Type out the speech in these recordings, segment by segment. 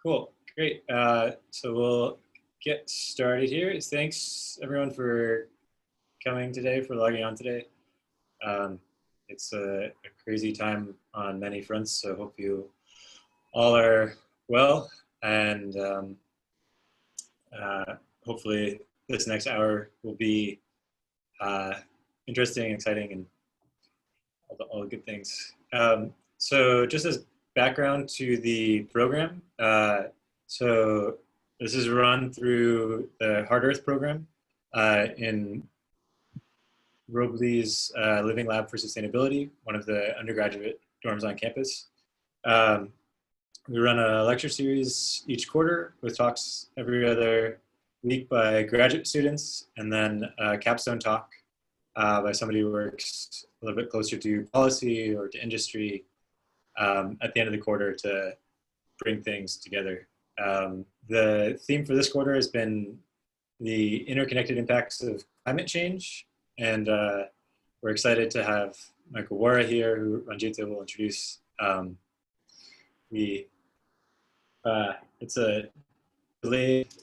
Cool, great. So we'll get started here. Thanks everyone for coming today, for logging on today. It's a crazy time on many fronts, so hope you all are well, and hopefully this next hour will be interesting, exciting, and all the good things. So just as background to the program, so this is run through the Hard Earth program in Robley's Living Lab for Sustainability, one of the undergraduate dorms on campus. We run a lecture series each quarter with talks every other week by graduate students, and then a capstone talk by somebody who works a little bit closer to policy or to industry at the end of the quarter to bring things together. The theme for this quarter has been the interconnected impacts of climate change, and we're excited to have Michael Wara here, who Ranjita will introduce. It's a delayed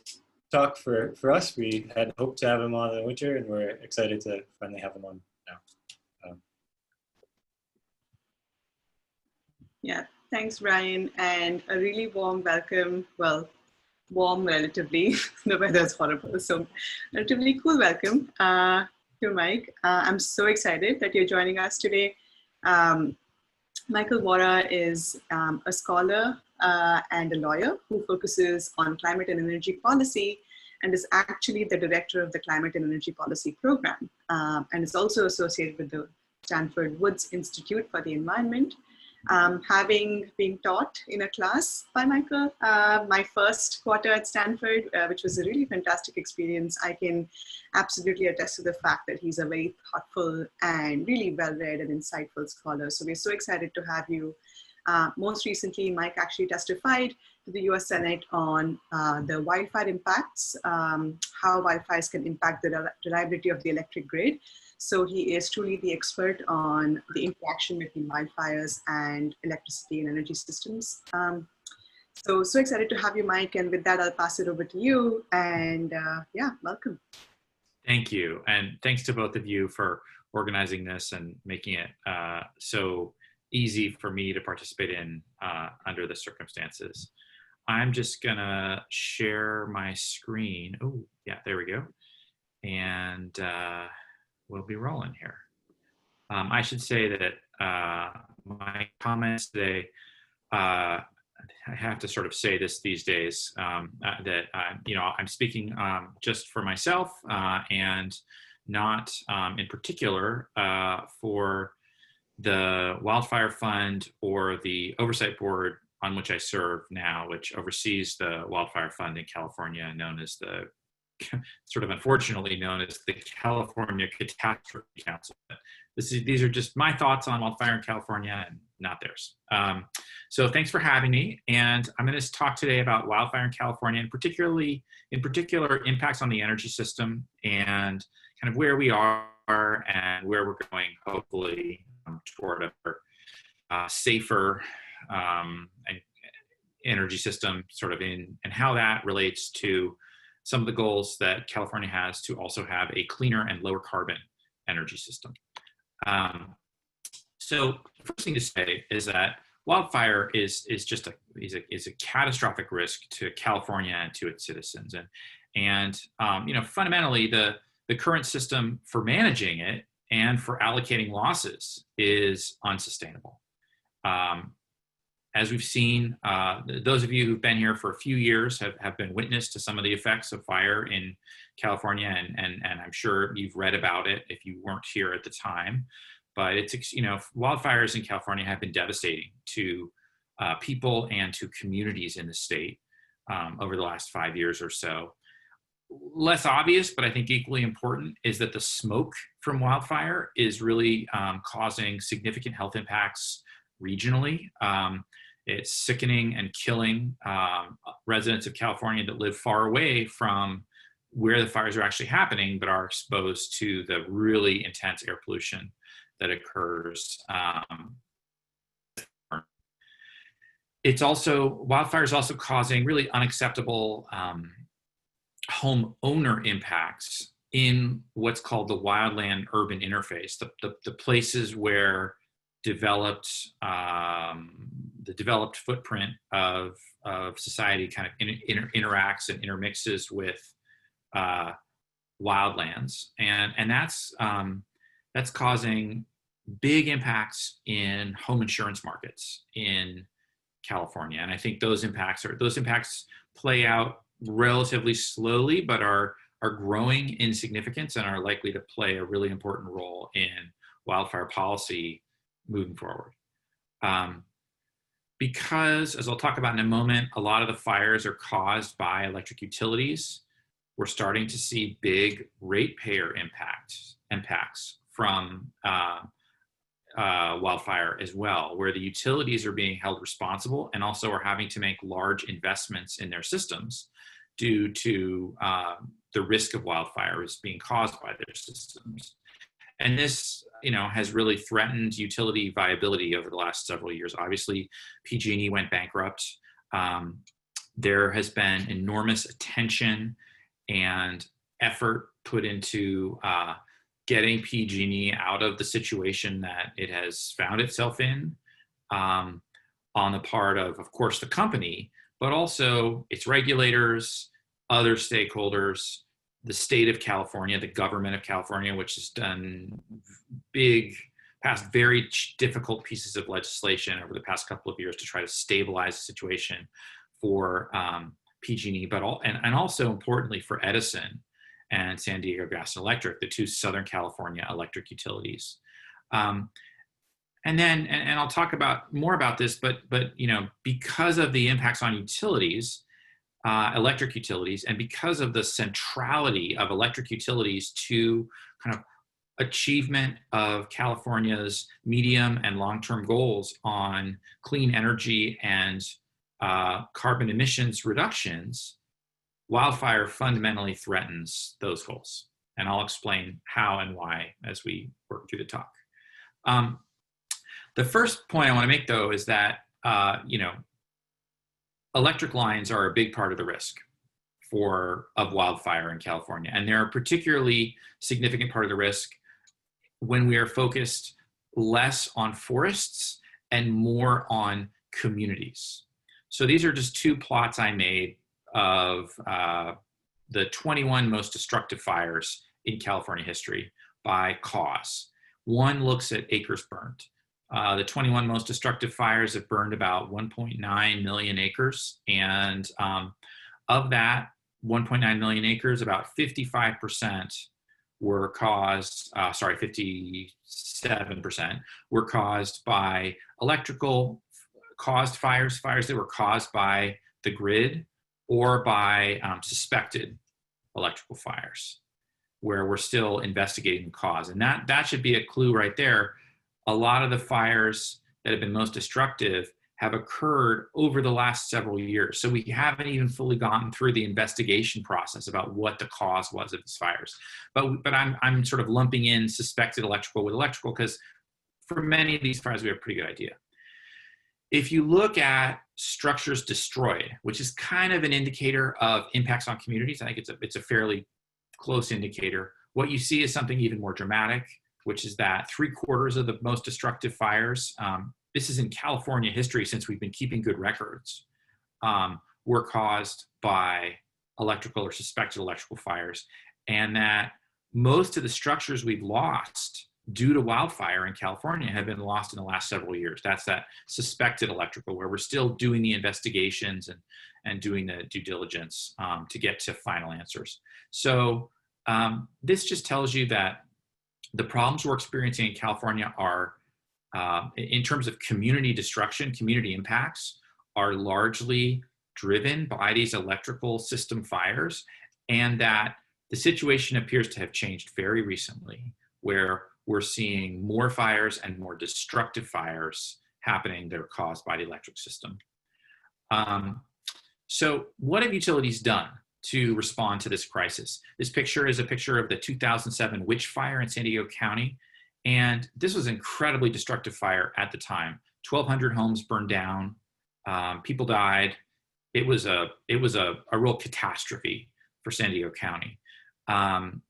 talk for us. We had hoped to have him on in the winter, and we're excited to finally have him on now. Yeah, thanks, Brian, and a really warm welcome. Well, warm relatively. The weather's horrible, so relatively cool welcome to Mike. I'm so excited that you're joining us today. Michael Wara is a scholar and a lawyer who focuses on climate and energy policy, and is actually the director of the Climate and Energy Policy Program, and is also associated with the Stanford Woods Institute for the Environment. Having been taught in a class by Michael, my first quarter at Stanford, which was a really fantastic experience, I can absolutely attest to the fact that he's a very thoughtful and really well-read and insightful scholar. So we're so excited to have you. Most recently, Mike actually testified to the US Senate on the wildfire impacts, how wildfires can impact the reliability of the electric grid. So he is truly the expert on the interaction between wildfires and electricity and energy systems. So excited to have you, Mike. And with that, I'll pass it over to you. And yeah, welcome. Thank you. And thanks to both of you for organizing this and making it so easy for me to participate in under the circumstances. I'm just gonna share my screen. Oh, yeah, there we go. And we'll be rolling here. I should say that my comments today, I have to sort of say this these days, that I'm speaking just for myself and not in particular for the Wildfire Fund or the Oversight Board on which I serve now, which oversees the Wildfire Fund in California, known as the sort of unfortunately known as the California Catastrophe Council. These are just my thoughts on wildfire in California and not theirs. So thanks for having me. And I'm going to talk today about wildfire in California, and in particular impacts on the energy system and kind of where we are and where we're going, hopefully, toward a safer energy system sort of and how that relates to some of the goals that California has to also have a cleaner and lower carbon energy system. So the first thing to say is that wildfire is a catastrophic risk to California and to its citizens. And fundamentally the current system for managing it and for allocating losses is unsustainable. As we've seen, those of you who've been here for a few years have been witness to some of the effects of fire in California, and I'm sure you've read about it if you weren't here at the time. But it's, wildfires in California have been devastating to people and to communities in the state over the last 5 years or so. Less obvious, but I think equally important, is that the smoke from wildfire is really causing significant health impacts regionally. It's sickening and killing residents of California that live far away from where the fires are actually happening, but are exposed to the really intense air pollution that occurs It's also, wildfire is also causing really unacceptable home owner impacts in what's called the wildland urban interface, the places where the developed footprint of society kind of interacts and intermixes with wildlands, and that's causing big impacts in home insurance markets in California. And I think those impacts play out relatively slowly, but are growing in significance and are likely to play a really important role in wildfire policy moving forward. Because, as I'll talk about in a moment, a lot of the fires are caused by electric utilities, we're starting to see big ratepayer impacts from wildfire as well, where the utilities are being held responsible and also are having to make large investments in their systems due to the risk of wildfire is being caused by their systems. And this, has really threatened utility viability over the last several years. Obviously, PG&E went bankrupt. There has been enormous attention and effort put into getting PG&E out of the situation that it has found itself in, on the part of course, the company, but also its regulators, other stakeholders, the state of California, the government of California, which has passed very difficult pieces of legislation over the past couple of years to try to stabilize the situation for PG&E, but also importantly for Edison and San Diego Gas and Electric, the two Southern California electric utilities. And I'll talk more about this, but because of the impacts on utilities, electric utilities, and because of the centrality of electric utilities to kind of achievement of California's medium and long-term goals on clean energy and carbon emissions reductions, wildfire fundamentally threatens those goals. And I'll explain how and why as we work through the talk. The first point I want to make, though, is that, electric lines are a big part of the risk of wildfire in California. And they're a particularly significant part of the risk when we are focused less on forests and more on communities. So these are just two plots I made of the 21 most destructive fires in California history by cause. One looks at acres burned. The 21 most destructive fires have burned about 1.9 million acres. And of that 1.9 million acres, about 55% were caused, 57% were caused by electrical caused fires that were caused by the grid or by suspected electrical fires, where we're still investigating the cause. And that should be a clue right there. A lot of the fires that have been most destructive have occurred over the last several years. So we haven't even fully gotten through the investigation process about what the cause was of these fires. But I'm sort of lumping in suspected electrical with electrical because for many of these fires, we have a pretty good idea. If you look at structures destroyed, which is kind of an indicator of impacts on communities, I think it's a fairly close indicator. What you see is something even more dramatic, which is that 3/4 of the most destructive fires, this is in California history since we've been keeping good records, were caused by electrical or suspected electrical fires. And that most of the structures we've lost due to wildfire in California have been lost in the last several years. That's that suspected electrical, where we're still doing the investigations and doing the due diligence to get to final answers. So this just tells you that the problems we're experiencing in California are, in terms of community destruction, community impacts, are largely driven by these electrical system fires, and that the situation appears to have changed very recently, where we're seeing more fires and more destructive fires happening that are caused by the electric system. So what have utilities done to respond to this crisis? This picture is a picture of the 2007 witch fire in San Diego County. And this was an incredibly destructive fire at the time. 1,200 homes burned down. People died. It was a real catastrophe for San Diego County. And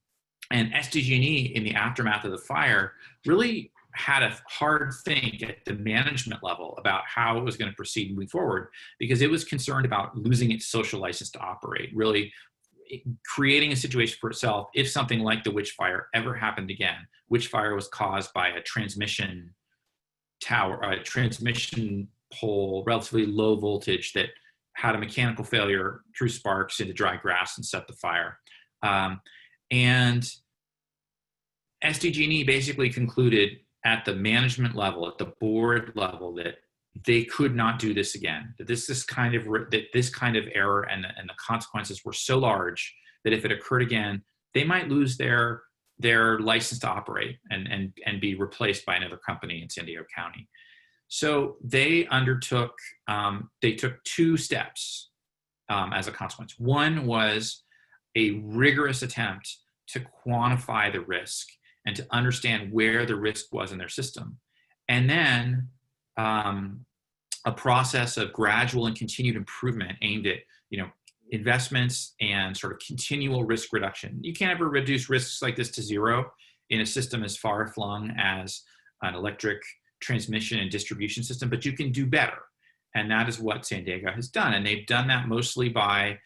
SDG&E, in the aftermath of the fire, really had a hard think at the management level about how it was going to proceed moving forward, because it was concerned about losing its social license to operate, really creating a situation for itself if something like the Witch Fire ever happened again. Witch Fire was caused by a transmission tower, a transmission pole, relatively low voltage, that had a mechanical failure, threw sparks into dry grass and set the fire. And SDG&E basically concluded at the management level, at the board level, that they could not do this again. That this kind of error and the consequences were so large that if it occurred again, they might lose their license to operate and be replaced by another company in San Diego County. So they undertook, they took two steps as a consequence. One was a rigorous attempt to quantify the risk and to understand where the risk was in their system. And then a process of gradual and continued improvement aimed at, investments and sort of continual risk reduction. You can't ever reduce risks like this to zero in a system as far flung as an electric transmission and distribution system, but you can do better. And that is what San Diego has done. And they've done that mostly by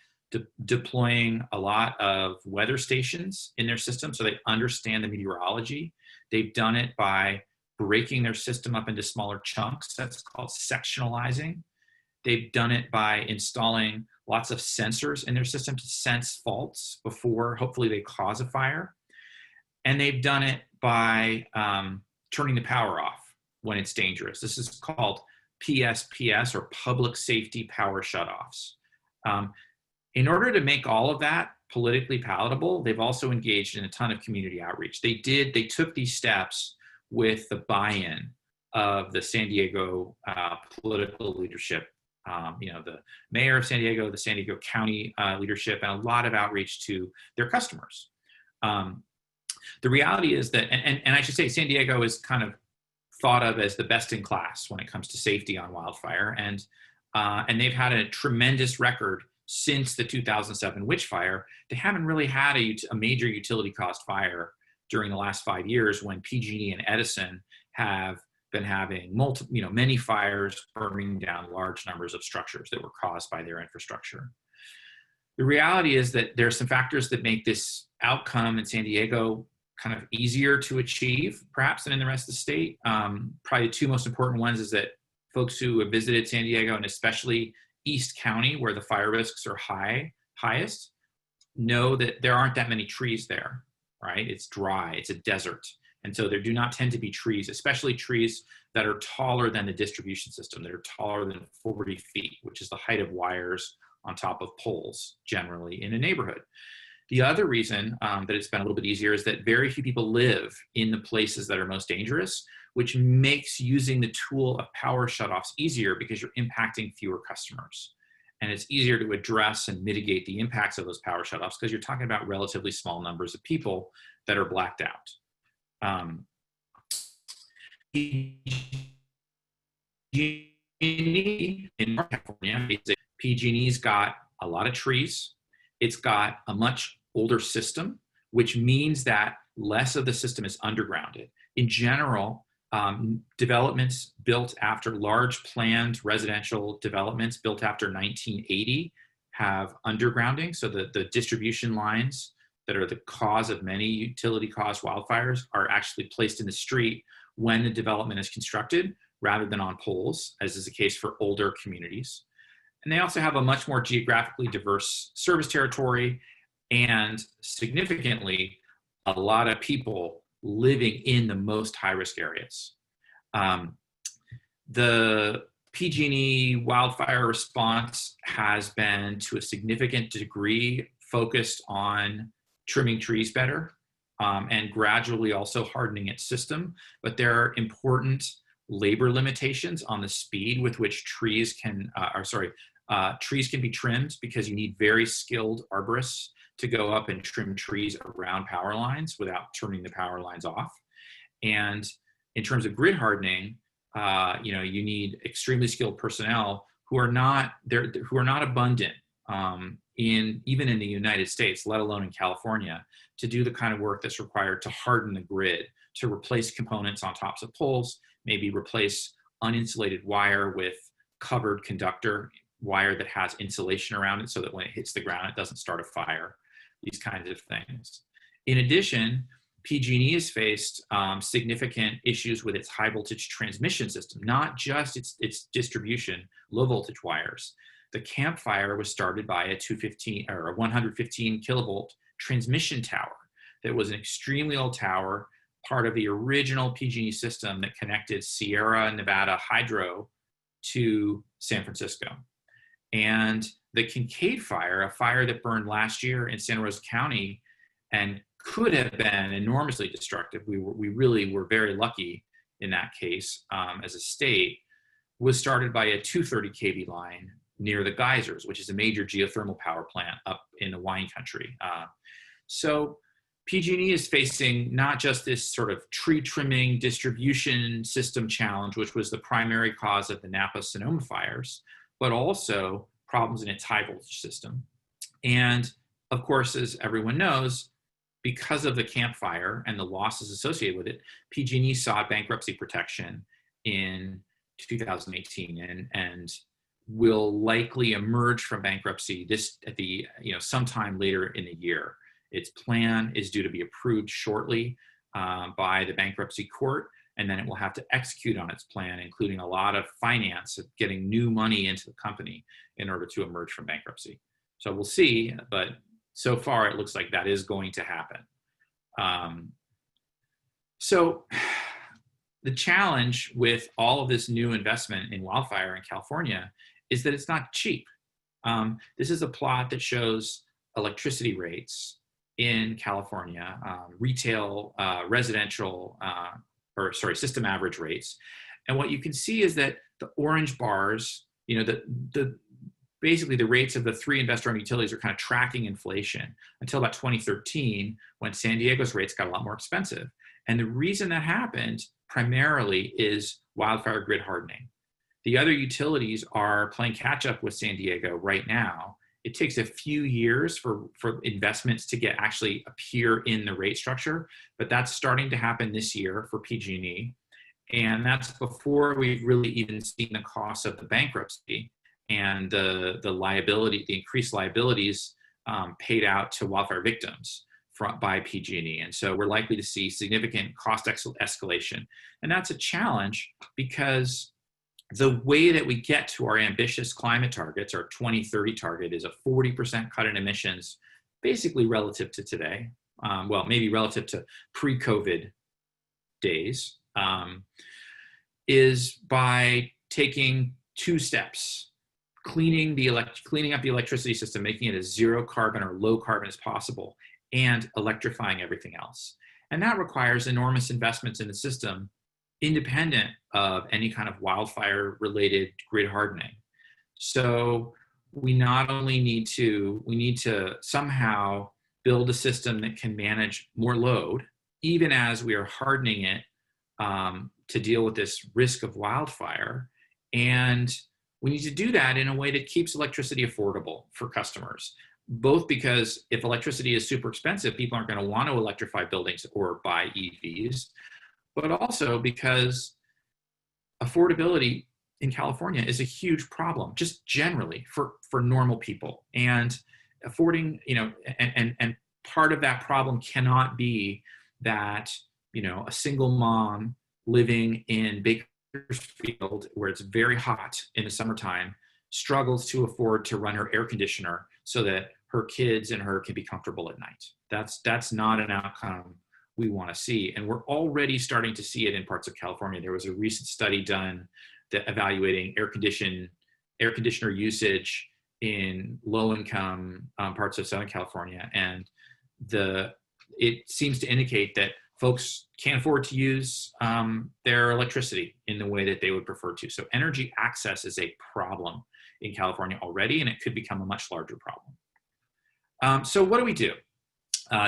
deploying a lot of weather stations in their system so they understand the meteorology. They've done it by breaking their system up into smaller chunks. That's called sectionalizing. They've done it by installing lots of sensors in their system to sense faults before hopefully they cause a fire. And they've done it by turning the power off when it's dangerous. This is called PSPS, or public safety power shutoffs. In order to make all of that politically palatable, they've also engaged in a ton of community outreach. They took these steps with the buy-in of the San Diego political leadership, the mayor of San Diego, the San Diego County leadership, and a lot of outreach to their customers. The reality is that, and I should say, San Diego is kind of thought of as the best in class when it comes to safety on wildfire, and they've had a tremendous record since the 2007 Witch Fire. They haven't really had a major utility cost fire during the last 5 years, when PG&E and Edison have been having many fires, burning down large numbers of structures that were caused by their infrastructure. The reality is that there are some factors that make this outcome in San Diego kind of easier to achieve, perhaps, than in the rest of the state. Probably the two most important ones is that folks who have visited San Diego, and especially East County, where the fire risks are highest, know that there aren't that many trees there, right? It's dry, it's a desert. And so there do not tend to be trees, especially trees that are taller than the distribution system, that are taller than 40 feet, which is the height of wires on top of poles generally in a neighborhood. The other reason that it's been a little bit easier is that very few people live in the places that are most dangerous, which makes using the tool of power shutoffs easier because you're impacting fewer customers. And it's easier to address and mitigate the impacts of those power shutoffs because you're talking about relatively small numbers of people that are blacked out. PG&E in North California, PG&E's got a lot of trees. It's got a much older system, which means that less of the system is undergrounded. In general, developments built after large planned residential developments built after 1980 have undergrounding. So the distribution lines that are the cause of many utility caused wildfires are actually placed in the street when the development is constructed, rather than on poles, as is the case for older communities. And they also have a much more geographically diverse service territory, and significantly, a lot of people living in the most high-risk areas. The PG&E wildfire response has been, to a significant degree, focused on trimming trees better and gradually also hardening its system. But there are important labor limitations on the speed with which trees can be trimmed, because you need very skilled arborists to go up and trim trees around power lines without turning the power lines off. And in terms of grid hardening, you need extremely skilled personnel who are not abundant even in the United States, let alone in California, to do the kind of work that's required to harden the grid, to replace components on tops of poles, maybe replace uninsulated wire with covered conductor wire that has insulation around it so that when it hits the ground, it doesn't start a fire, these kinds of things. In addition, PG&E has faced significant issues with its high voltage transmission system, not just its distribution, low voltage wires. The Camp Fire was started by a 115 kilovolt transmission tower that was an extremely old tower, part of the original PG&E system that connected Sierra Nevada Hydro to San Francisco. And the Kincaid Fire, a fire that burned last year in Santa Rosa County and could have been enormously destructive, we really were very lucky in that case as a state, was started by a 230 kV line near the geysers, which is a major geothermal power plant up in the wine country. So PG&E is facing not just this sort of tree trimming distribution system challenge, which was the primary cause of the Napa-Sonoma fires, but also problems in its high voltage system. And of course, as everyone knows, because of the Camp Fire and the losses associated with it, PG&E sought bankruptcy protection in 2018 and will likely emerge from bankruptcy sometime later in the year. Its plan is due to be approved shortly by the bankruptcy court, and then it will have to execute on its plan, including a lot of finance of getting new money into the company in order to emerge from bankruptcy. So we'll see, but so far it looks like that is going to happen. So the challenge with all of this new investment in wildfire in California is that it's not cheap. This is a plot that shows electricity rates in California, retail, residential, system average rates. And what you can see is that the orange bars, basically the rates of the three investor-owned utilities are kind of tracking inflation until about 2013, when San Diego's rates got a lot more expensive. And the reason that happened primarily is wildfire grid hardening. The other utilities are playing catch up with San Diego right now. It takes a few years for investments to actually appear in the rate structure, but that's starting to happen this year for PG&E. And that's before we've really even seen the cost of the bankruptcy and the increased liabilities paid out to wildfire victims by PG&E. And so we're likely to see significant cost escalation. And that's a challenge because the way that we get to our ambitious climate targets, our 2030 target, is a 40% cut in emissions, basically relative to today. Well, maybe relative to pre-COVID days, is by taking two steps: cleaning up the electricity system, making it as zero carbon or low carbon as possible, and electrifying everything else. And that requires enormous investments in the system, independent of any kind of wildfire related grid hardening. So we not only need to somehow build a system that can manage more load, even as we are hardening it to deal with this risk of wildfire. And we need to do that in a way that keeps electricity affordable for customers, both because if electricity is super expensive, people aren't going to want to electrify buildings or buy EVs, but also because affordability in California is a huge problem, just generally for normal people. And affording, and part of that problem cannot be that, a single mom living in Bakersfield, where it's very hot in the summertime, struggles to afford to run her air conditioner so that her kids and her can be comfortable at night. That's not an outcome we want to see. And we're already starting to see it in parts of California. There was a recent study done that evaluating air conditioner usage in low-income parts of Southern California. And it seems to indicate that folks can't afford to use their electricity in the way that they would prefer to. So energy access is a problem in California already, and it could become a much larger problem. So what do we do?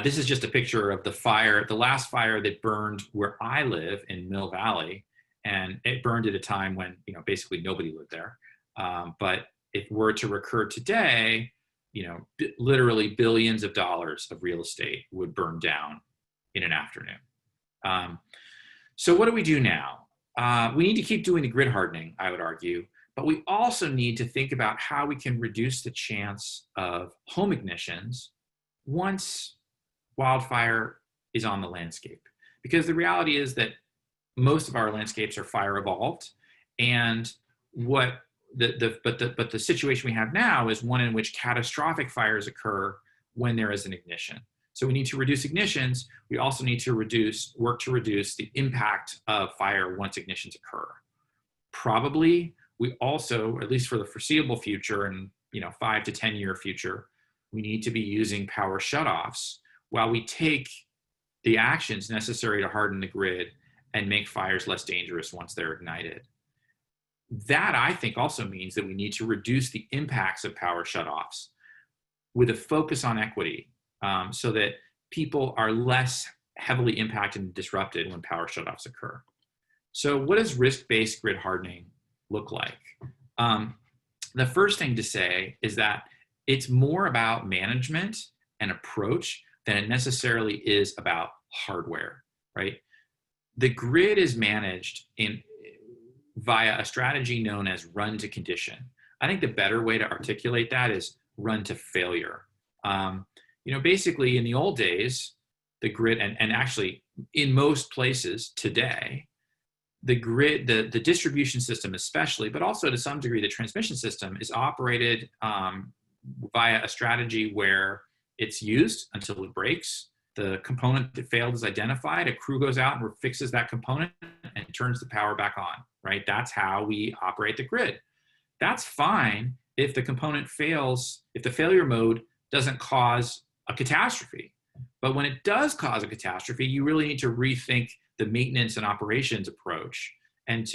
This is just a picture of the last fire that burned where I live in Mill Valley, and it burned at a time when basically nobody lived there. But if it were to recur today, literally billions of dollars of real estate would burn down in an afternoon. So what do we do now? We need to keep doing the grid hardening, I would argue, but we also need to think about how we can reduce the chance of home ignitions once wildfire is on the landscape. Because the reality is that most of our landscapes are fire evolved, and but the situation we have now is one in which catastrophic fires occur when there is an ignition. So we need to reduce ignitions. We also need to work to reduce the impact of fire once ignitions occur. Probably we also, at least for the foreseeable future and 5 to 10 year future, we need to be using power shutoffs while we take the actions necessary to harden the grid and make fires less dangerous once they're ignited. That, I think, also means that we need to reduce the impacts of power shutoffs with a focus on equity, so that people are less heavily impacted and disrupted when power shutoffs occur. So what does risk-based grid hardening look like? The first thing to say is that it's more about management and approach than it necessarily is about hardware, right? The grid is managed via a strategy known as run to condition. I think the better way to articulate that is run to failure. Basically in the old days, the grid, and actually in most places today, the grid, the distribution system especially, but also to some degree the transmission system, is operated via a strategy where it's used until it breaks. The component that failed is identified, a crew goes out and fixes that component and turns the power back on, right? That's how we operate the grid. That's fine if the component fails, if the failure mode doesn't cause a catastrophe. But when it does cause a catastrophe, you really need to rethink the maintenance and operations approach and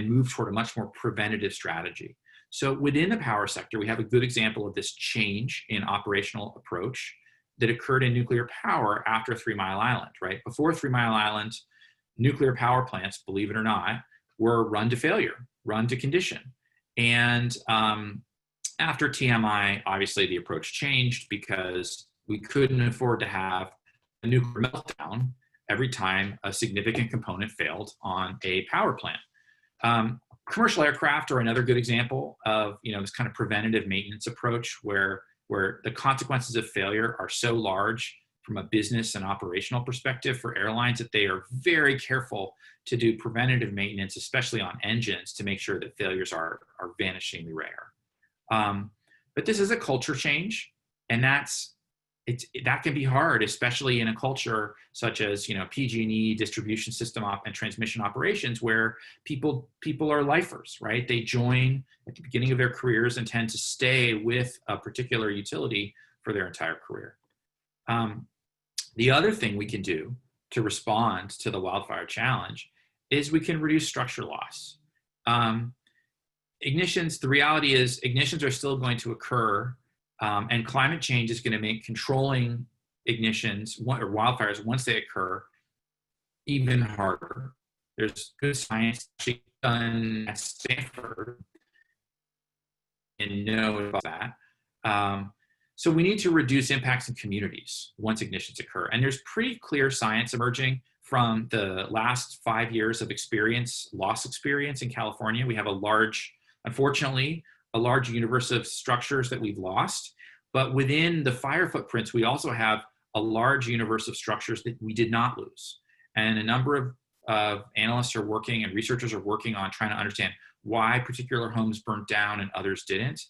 move toward a much more preventative strategy. So within the power sector, we have a good example of this change in operational approach that occurred in nuclear power after 3 Mile Island, right? Before 3 Mile Island, nuclear power plants, believe it or not, were run to failure, run to condition. And after TMI, obviously the approach changed because we couldn't afford to have a nuclear meltdown every time a significant component failed on a power plant. Commercial aircraft are another good example of this kind of preventative maintenance approach where the consequences of failure are so large from a business and operational perspective for airlines that they are very careful to do preventative maintenance, especially on engines, to make sure that failures are vanishingly rare. But this is a culture change, and that can be hard, especially in a culture such as PG&E, distribution system and transmission operations, where people are lifers, right? They join at the beginning of their careers and tend to stay with a particular utility for their entire career. The other thing we can do to respond to the wildfire challenge is we can reduce structure loss. Ignitions, the reality is ignitions are still going to occur, and climate change is going to make controlling ignitions or wildfires once they occur even harder. There's good science actually done at Stanford and know about that. So we need to reduce impacts in communities once ignitions occur. And there's pretty clear science emerging from the last 5 years of loss experience in California. We have unfortunately, a large universe of structures that we've lost. But within the fire footprints, we also have a large universe of structures that we did not lose. And a number of analysts are working and researchers are working on trying to understand why particular homes burnt down and others didn't.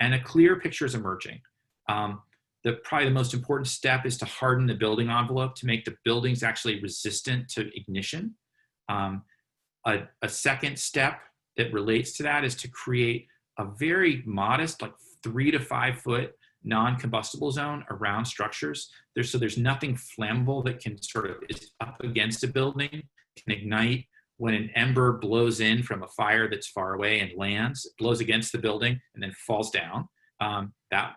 And a clear picture is emerging. Probably the most important step is to harden the building envelope to make the buildings actually resistant to ignition. A second step that relates to that is to create a very modest, like 3 to 5 foot non-combustible zone around structures. There's nothing flammable that can is up against a building, can ignite when an ember blows in from a fire that's far away and lands, it blows against the building and then falls down.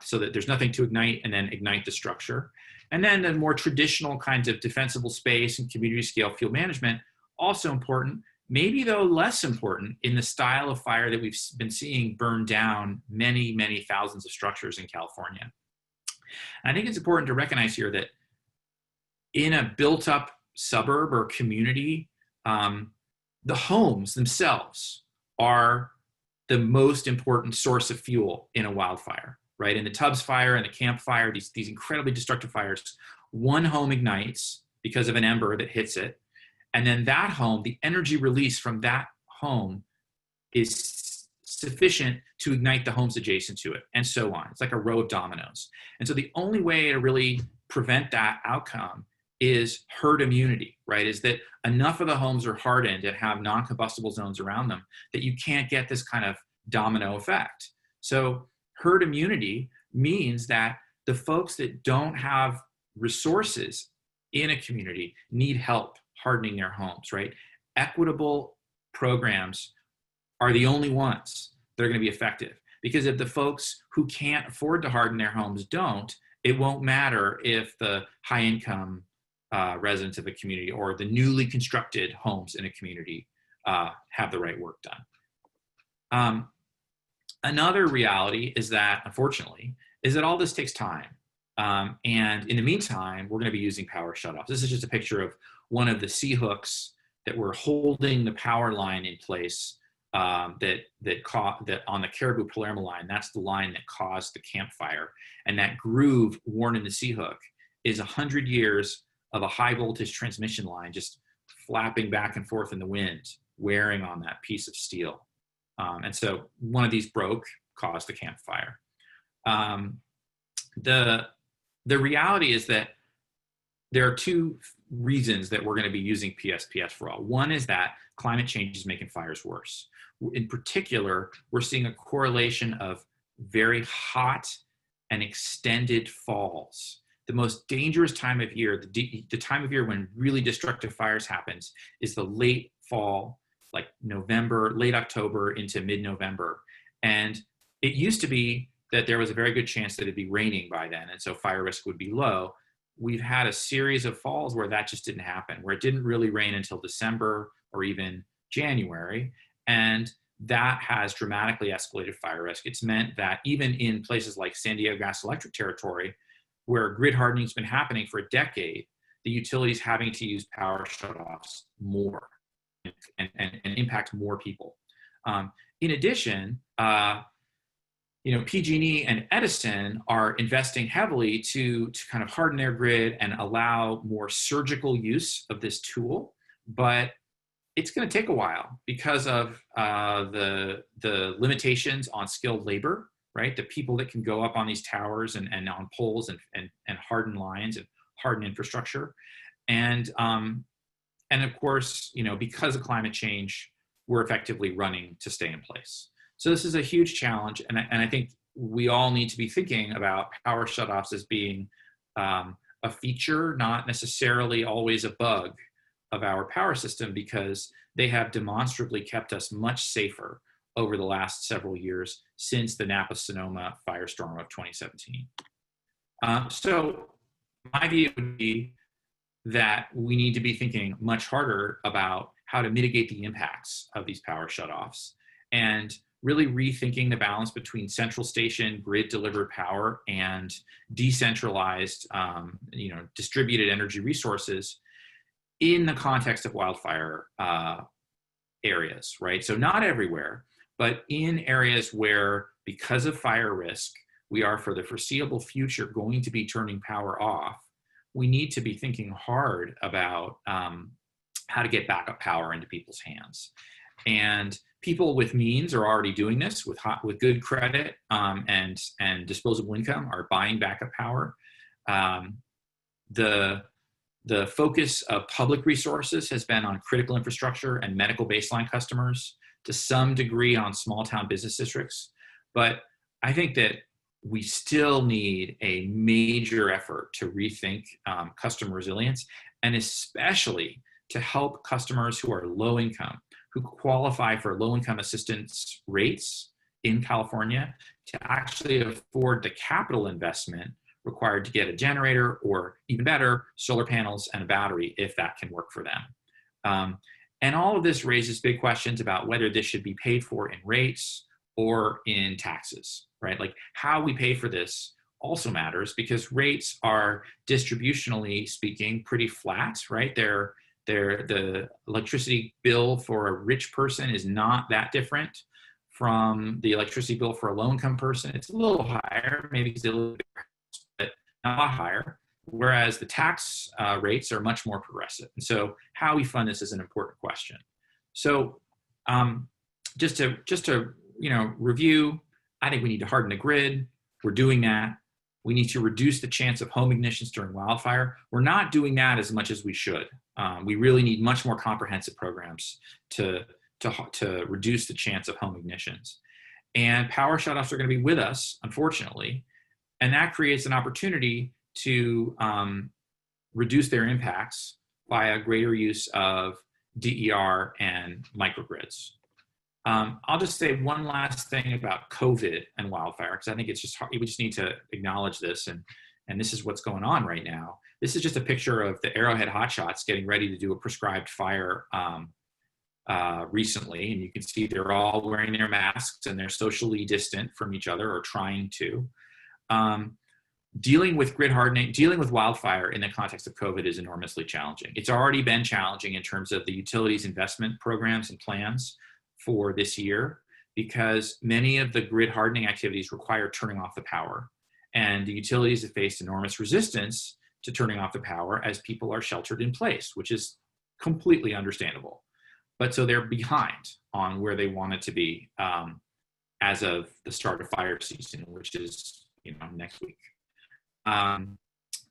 So that there's nothing to ignite and then ignite the structure. And then the more traditional kinds of defensible space and community scale fuel management, also important. Maybe though less important in the style of fire that we've been seeing burn down many, many thousands of structures in California. And I think it's important to recognize here that in a built up suburb or community, the homes themselves are the most important source of fuel in a wildfire, right? In the Tubbs fire and the Camp Fire, these incredibly destructive fires, one home ignites because of an ember that hits it. And then that home, the energy release from that home is sufficient to ignite the homes adjacent to it, and so on. It's like a row of dominoes. And so the only way to really prevent that outcome is herd immunity, right? Is that enough of the homes are hardened and have non-combustible zones around them that you can't get this kind of domino effect. So herd immunity means that the folks that don't have resources in a community need help hardening their homes, right? Equitable programs are the only ones that are going to be effective, because if the folks who can't afford to harden their homes don't, it won't matter if the high income residents of a community or the newly constructed homes in a community have the right work done. Another reality is that, unfortunately, is that all this takes time. And in the meantime, we're going to be using power shutoffs. This is just a picture of one of the C hooks that were holding the power line in place that on the Caribou Palermo line. That's the line that caused the Camp Fire. And that groove worn in the C hook is 100 years of a high voltage transmission line just flapping back and forth in the wind, wearing on that piece of steel. And so one of these broke, caused the Camp Fire. The reality is that there are two reasons that we're going to be using PSPS for all. One is that climate change is making fires worse. In particular, we're seeing a correlation of very hot and extended falls. The most dangerous time of year, the time of year when really destructive fires happens, is the late fall, like November, late October into mid-November. And it used to be that there was a very good chance that it'd be raining by then, and so fire risk would be low. We've had a series of falls where that just didn't happen, where it didn't really rain until December or even January, and that has dramatically escalated fire risk. It's meant that even in places like San Diego Gas Electric territory, where grid hardening has been happening for a decade, the utilities having to use power shutoffs more and impact more people. In addition, PG&E and Edison are investing heavily to kind of harden their grid and allow more surgical use of this tool, but it's going to take a while because of the limitations on skilled labor, right? The people that can go up on these towers and on poles and harden lines and harden infrastructure. And of course, because of climate change, we're effectively running to stay in place. So this is a huge challenge, and I think we all need to be thinking about power shutoffs as being a feature, not necessarily always a bug of our power system, because they have demonstrably kept us much safer over the last several years since the Napa-Sonoma firestorm of 2017. So my view would be that we need to be thinking much harder about how to mitigate the impacts of these power shutoffs, and really rethinking the balance between central station grid delivered power and decentralized, distributed energy resources in the context of wildfire areas, right? So not everywhere, but in areas where, because of fire risk, we are for the foreseeable future going to be turning power off, we need to be thinking hard about how to get backup power into people's hands. And people with means are already doing this with good credit and disposable income are buying backup power. The focus of public resources has been on critical infrastructure and medical baseline customers, to some degree on small town business districts. But I think that we still need a major effort to rethink customer resilience, and especially to help customers who are low income, who qualify for low income assistance rates in California, to actually afford the capital investment required to get a generator, or even better, solar panels and a battery, if that can work for them. And all of this raises big questions about whether this should be paid for in rates or in taxes, right? Like how we pay for this also matters because rates are distributionally speaking pretty flat, right? The electricity bill for a rich person is not that different from the electricity bill for a low-income person. It's a little higher, maybe it's a little bit, but not a lot higher. Whereas the tax rates are much more progressive. And so how we fund this is an important question. So just to review, I think we need to harden the grid. We're doing that. We need to reduce the chance of home ignitions during wildfire. We're not doing that as much as we should. We really need much more comprehensive programs to reduce the chance of home ignitions. And power shutoffs are going to be with us, unfortunately. And that creates an opportunity to reduce their impacts by a greater use of DER and microgrids. I'll just say one last thing about COVID and wildfire, because I think it's just hard. We just need to acknowledge this, and this is what's going on right now. This is just a picture of the Arrowhead hotshots getting ready to do a prescribed fire recently, and you can see they're all wearing their masks and they're socially distant from each other or trying to. Dealing with grid hardening, dealing with wildfire in the context of COVID is enormously challenging. It's already been challenging in terms of the utilities investment programs and plans for this year, because many of the grid hardening activities require turning off the power. And the utilities have faced enormous resistance to turning off the power as people are sheltered in place, which is completely understandable. But so they're behind on where they wanted to be as of the start of fire season, which is next week.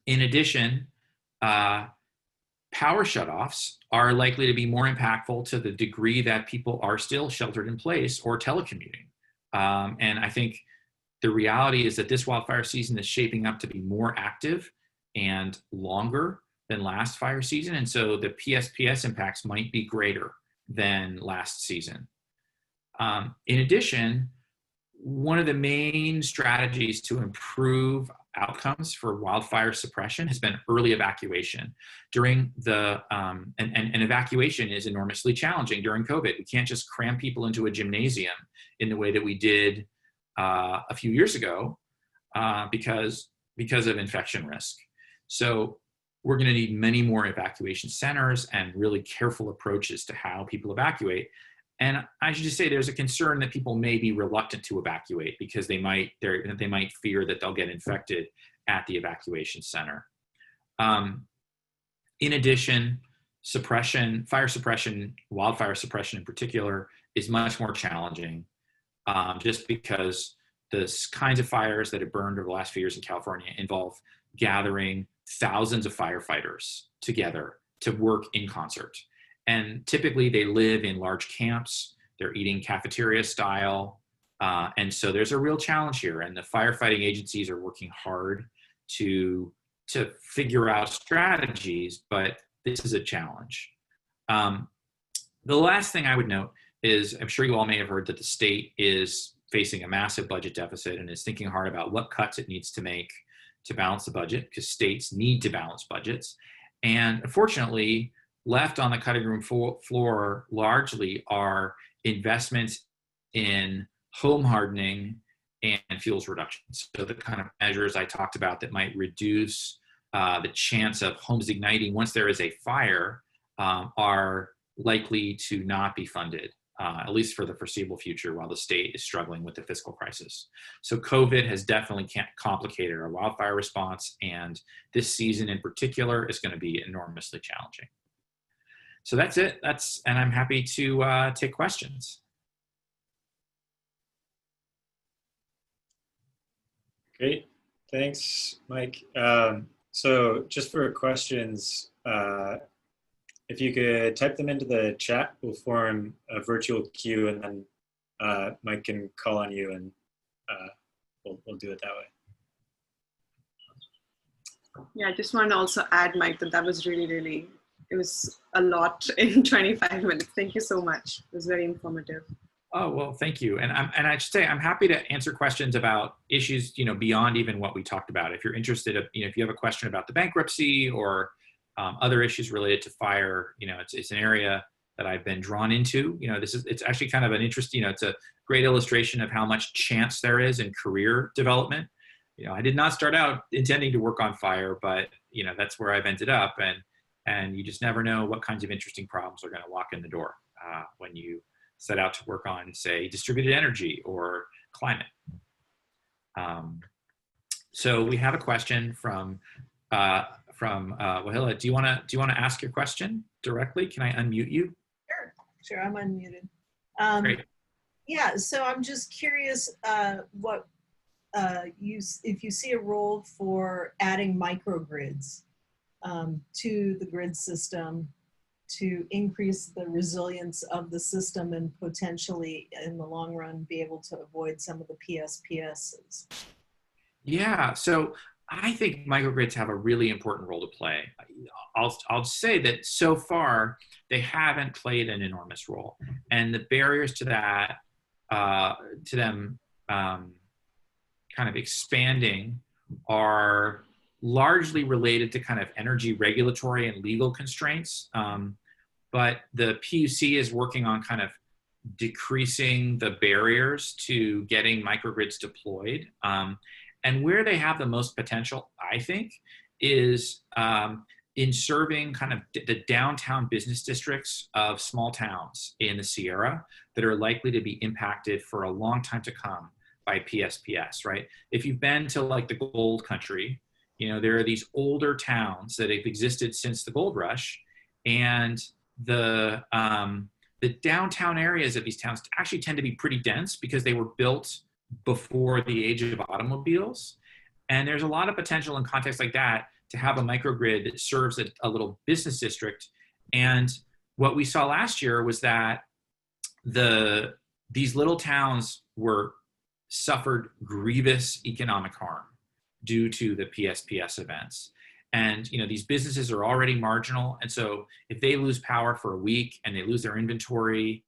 In addition, power shutoffs are likely to be more impactful to the degree that people are still sheltered in place or telecommuting. And I think the reality is that this wildfire season is shaping up to be more active and longer than last fire season. And so the PSPS impacts might be greater than last season. In addition, one of the main strategies to improve outcomes for wildfire suppression has been early evacuation. During the, and evacuation is enormously challenging during COVID. We can't just cram people into a gymnasium in the way that we did a few years ago because of infection risk. So we're going to need many more evacuation centers and really careful approaches to how people evacuate. And I should just say there's a concern that people may be reluctant to evacuate because they might fear that they'll get infected at the evacuation center. In addition, fire suppression, wildfire suppression in particular, is much more challenging just because the kinds of fires that have burned over the last few years in California involve gathering thousands of firefighters together to work in concert. And typically they live in large camps, they're eating cafeteria style. And so there's a real challenge here, and the firefighting agencies are working hard to figure out strategies, but this is a challenge. The last thing I would note is, I'm sure you all may have heard that the state is facing a massive budget deficit and is thinking hard about what cuts it needs to make to balance the budget, because states need to balance budgets. And unfortunately, left on the cutting room floor largely are investments in home hardening and fuels reductions. So the kind of measures I talked about that might reduce the chance of homes igniting once there is a fire are likely to not be funded, at least for the foreseeable future, while the state is struggling with the fiscal crisis. So COVID has definitely complicated our wildfire response, and this season in particular is going to be enormously challenging. So that's it. And I'm happy to take questions. Great, thanks, Mike. So just for questions, if you could type them into the chat, we'll form a virtual queue, and then Mike can call on you, and we'll do it that way. Yeah, I just want to also add, Mike, that was really, it was a lot in 25 minutes. Thank you so much. It was very informative. Oh, well, thank you. And I should say, I'm happy to answer questions about issues, beyond even what we talked about. If you're interested, if you have a question about the bankruptcy or other issues related to fire, it's an area that I've been drawn into. It's actually kind of an interesting, it's a great illustration of how much chance there is in career development. I did not start out intending to work on fire, but that's where I've ended up. And you just never know what kinds of interesting problems are going to walk in the door when you set out to work on, say, distributed energy or climate. So we have a question from Wahila. Do you want to ask your question directly? Can I unmute you? Sure, I'm unmuted. Great. Yeah, so I'm just curious what if you see a role for adding microgrids to the grid system to increase the resilience of the system and potentially in the long run be able to avoid some of the PSPSs. Yeah, so I think microgrids have a really important role to play. I'll say that so far they haven't played an enormous role, and the barriers to that, to them kind of expanding, are largely related to kind of energy regulatory and legal constraints. But the PUC is working on kind of decreasing the barriers to getting microgrids deployed. And where they have the most potential, I think, is in serving kind of the downtown business districts of small towns in the Sierra that are likely to be impacted for a long time to come by PSPS, right? If you've been to like the gold country, there are these older towns that have existed since the gold rush, and the downtown areas of these towns actually tend to be pretty dense because they were built before the age of automobiles. And there's a lot of potential in contexts like that to have a microgrid that serves a little business district. And what we saw last year was that these little towns suffered grievous economic harm due to the PSPS events. And these businesses are already marginal. And so if they lose power for a week and they lose their inventory,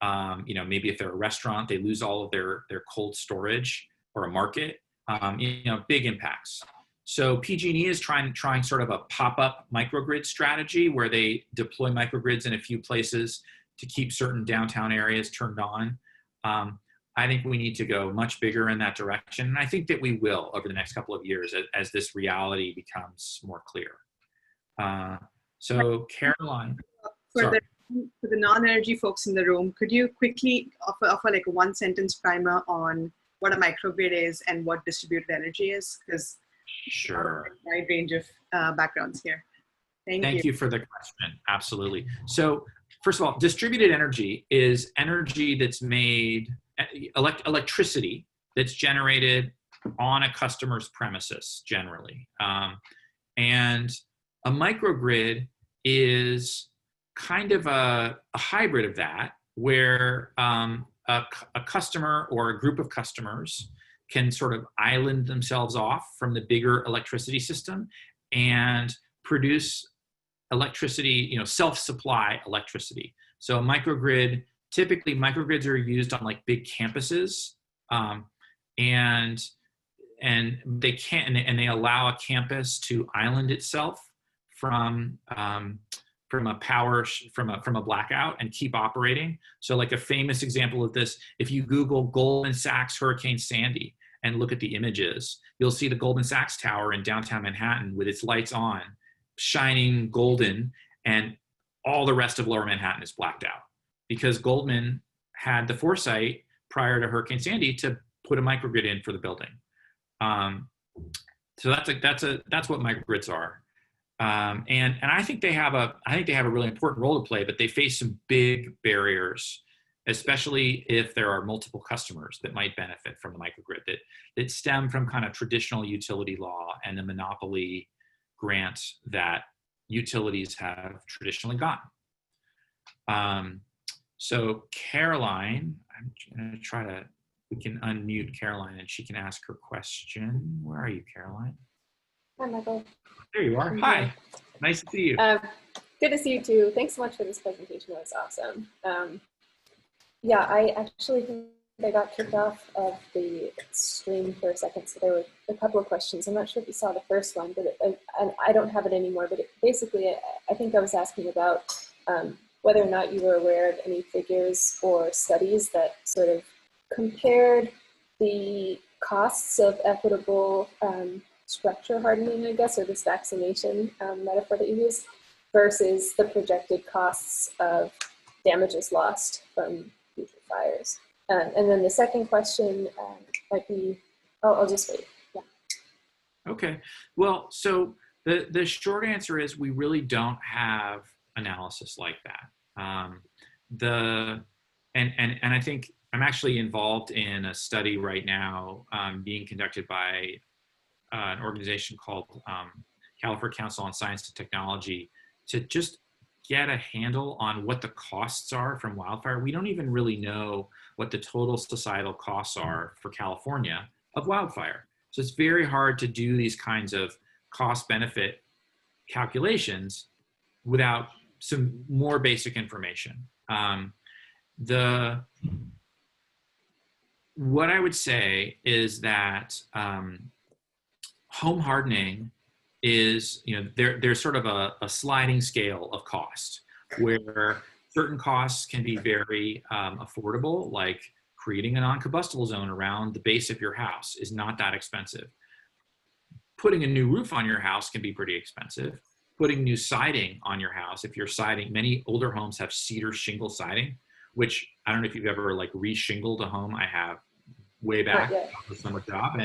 maybe if they're a restaurant, they lose all of their cold storage, or a market, big impacts. So PG&E is trying sort of a pop-up microgrid strategy where they deploy microgrids in a few places to keep certain downtown areas turned on. I think we need to go much bigger in that direction. And I think that we will over the next couple of years as this reality becomes more clear. So Caroline. For the non-energy folks in the room, could you quickly offer like a one-sentence primer on what a microgrid is and what distributed energy is? Because sure, a wide range of backgrounds here. Thank you for the question. Absolutely. So first of all, distributed energy is energy that's made, electricity that's generated on a customer's premises generally. And a microgrid is kind of a hybrid of that, where a customer or a group of customers can sort of island themselves off from the bigger electricity system and produce electricity, self-supply electricity. So a microgrid, typically microgrids are used on like big campuses, and they allow a campus to island itself from a blackout and keep operating. So like a famous example of this, if you Google Goldman Sachs Hurricane Sandy and look at the images, you'll see the Goldman Sachs Tower in downtown Manhattan with its lights on, shining golden, and all the rest of Lower Manhattan is blacked out because Goldman had the foresight prior to Hurricane Sandy to put a microgrid in for the building. So that's what microgrids are. And I think they have a really important role to play, but they face some big barriers, especially if there are multiple customers that might benefit from the microgrid that stem from kind of traditional utility law and the monopoly grants that utilities have traditionally gotten. So Caroline, I'm going to we can unmute Caroline and she can ask her question. Where are you, Caroline? Hi, Michael. There you are. Hi. Nice to see you. Good to see you too. Thanks so much for this presentation. That was awesome. Yeah, I actually think I got kicked off of the stream for a second, so there were a couple of questions. I'm not sure if you saw the first one, but I don't have it anymore. But basically, I think I was asking about whether or not you were aware of any figures or studies that sort of compared the costs of equitable structure hardening, I guess, or this vaccination metaphor that you use, versus the projected costs of damages lost from future fires. And then the second question might be, I'll just wait. Yeah. Okay. Well, so the short answer is we really don't have analysis like that. And I think I'm actually involved in a study right now being conducted by an organization called California Council on Science and Technology to just get a handle on what the costs are from wildfire. We don't even really know what the total societal costs are for California of wildfire. So it's very hard to do these kinds of cost benefit calculations without some more basic information. What I would say is that home hardening is, there's sort of a sliding scale of cost where certain costs can be very affordable, like creating a non-combustible zone around the base of your house is not that expensive. Putting a new roof on your house can be pretty expensive. Putting new siding on your house, if you're siding, many older homes have cedar shingle siding, which I don't know if you've ever like re-shingled a home. I have way back on the summer job,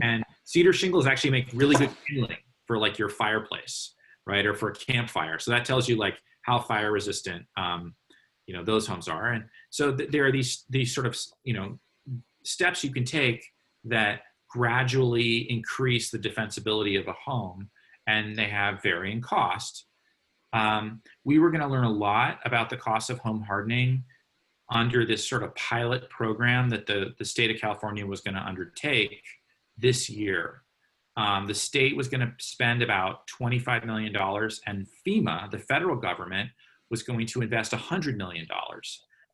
and cedar shingles actually make really good kindling for like your fireplace, right? Or for a campfire. So that tells you like how fire resistant, those homes are. And so there are these sort of, steps you can take that gradually increase the defensibility of a home, and they have varying costs. We were going to learn a lot about the cost of home hardening under this sort of pilot program that the state of California was going to undertake this year. The state was going to spend about $25 million, and FEMA, the federal government, was going to invest $100 million.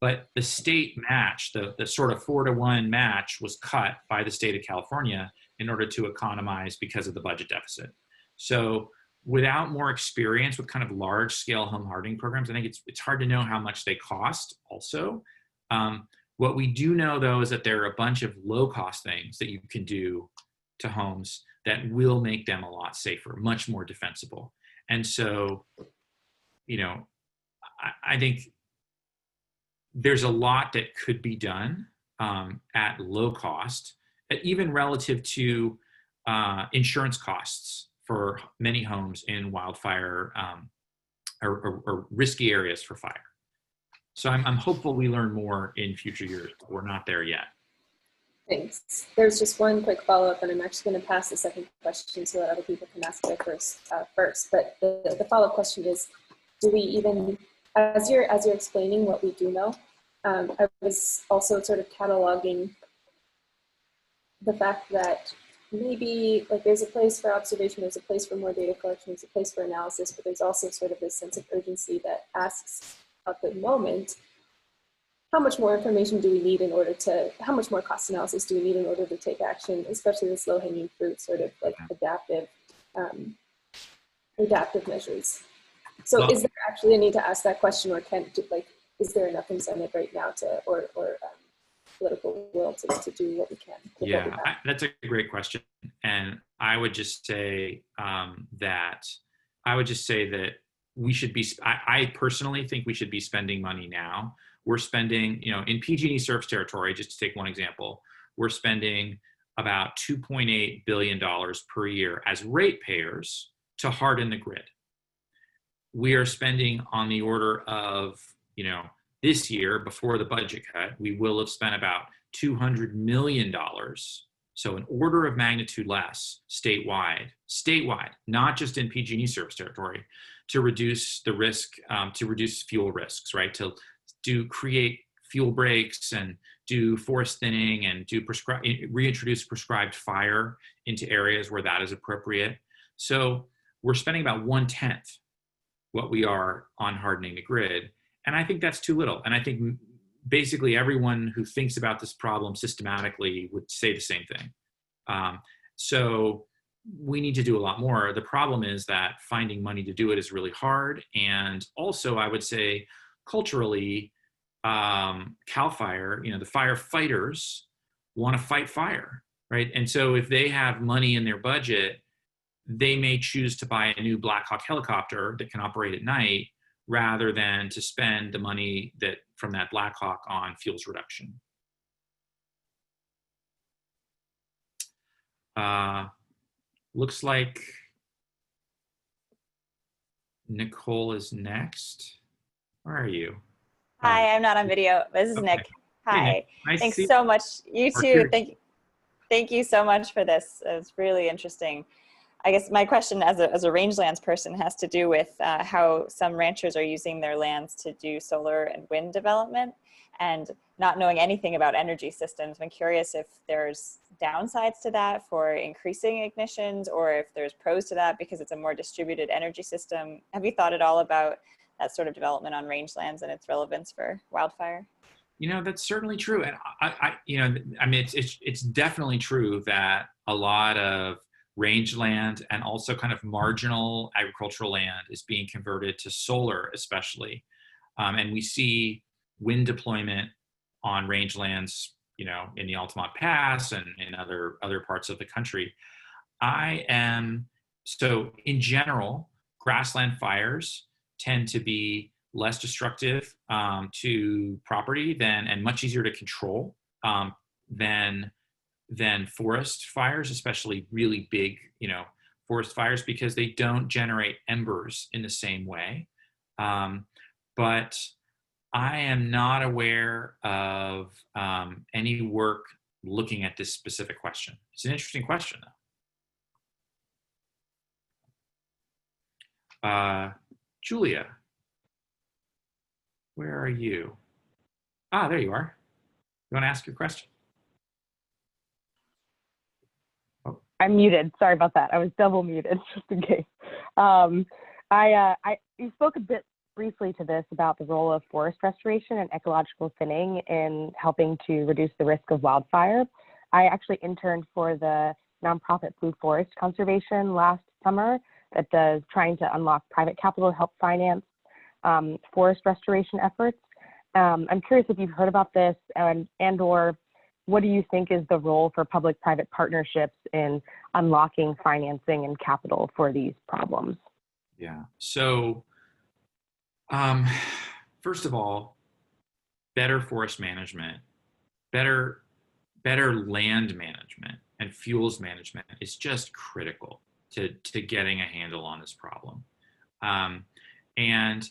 But the state match, the sort of 4-to-1 match, was cut by the state of California in order to economize because of the budget deficit. So without more experience with kind of large scale home hardening programs, I think it's hard to know how much they cost also. What we do know though is that there are a bunch of low cost things that you can do to homes that will make them a lot safer, much more defensible. And so, I think there's a lot that could be done at low cost, even relative to insurance costs for many homes in wildfire or risky areas for fire. So I'm hopeful we learn more in future years, but we're not there yet. Thanks. There's just one quick follow-up, and I'm actually going to pass the second question so that other people can ask their first. But the follow-up question is, do we even, as you're explaining what we do know, I was also sort of cataloging the fact that maybe like there's a place for observation, there's a place for more data collection, there's a place for analysis, but there's also sort of this sense of urgency that asks at the moment, how much more information do we need in order to, how much more cost analysis do we need in order to take action, especially this low-hanging fruit, sort of like adaptive measures. So is there actually a need to ask that question, or is there enough incentive right now to, or political will to do what we can? Yeah, that's a great question. And I would just say that we should be, I personally think we should be spending money now. We're spending, in PG&E service territory, just to take one example, we're spending about $2.8 billion per year as ratepayers to harden the grid. We are spending on the order of, this year, before the budget cut, we will have spent about $200 million. So an order of magnitude less statewide, not just in PG&E service territory, to reduce the risk, to reduce fuel risks, right? To create fuel breaks and do forest thinning and reintroduce prescribed fire into areas where that is appropriate. So we're spending about 1/10 what we are on hardening the grid. And I think that's too little. And I think basically everyone who thinks about this problem systematically would say the same thing. So we need to do a lot more. The problem is that finding money to do it is really hard. And also I would say culturally, CAL FIRE, the firefighters want to fight fire, right? And so if they have money in their budget, they may choose to buy a new Black Hawk helicopter that can operate at night rather than to spend the money that from that Black Hawk on fuels reduction. Looks like Nicole is next. Where are you? Hi, I'm not on video. This is Okay. Nick. Hey, Hi. Nick. Nice to Thanks see you. so much. You Or too. here. Thank you so much for this. It's really interesting. I guess my question as a rangelands person has to do with how some ranchers are using their lands to do solar and wind development, and not knowing anything about energy systems. I'm curious if there's downsides to that for increasing ignitions, or if there's pros to that because it's a more distributed energy system. Have you thought at all about that sort of development on rangelands and its relevance for wildfire? That's certainly true. And I mean, it's definitely true that a lot of rangeland and also kind of marginal agricultural land is being converted to solar, especially. And we see wind deployment on rangelands, in the Altamont Pass and in other parts of the country. So in general, grassland fires tend to be less destructive to property and much easier to control than forest fires, especially really big, forest fires, because they don't generate embers in the same way. But I am not aware of any work looking at this specific question. It's an interesting question, though. Julia, where are you? There you are. You want to ask your question? I'm muted. Sorry about that. I was double muted just in case. You spoke a bit briefly to this about the role of forest restoration and ecological thinning in helping to reduce the risk of wildfire. I actually interned for the nonprofit Blue Forest Conservation last summer that does trying to unlock private capital to help finance forest restoration efforts. I'm curious if you've heard about this and or what do you think is the role for public-private partnerships in unlocking financing and capital for these problems? Yeah. So, first of all, better forest management, better land management, and fuels management is just critical to getting a handle on this problem. And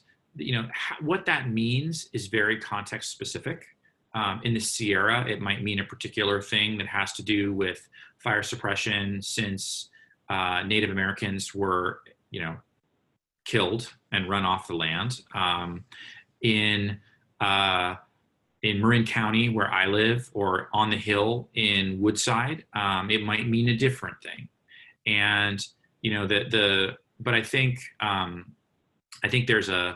what that means is very context specific. In the Sierra, it might mean a particular thing that has to do with fire suppression since Native Americans were, killed and run off the land. In Marin County, where I live, or on the Hill in Woodside, it might mean a different thing. And but I think there's I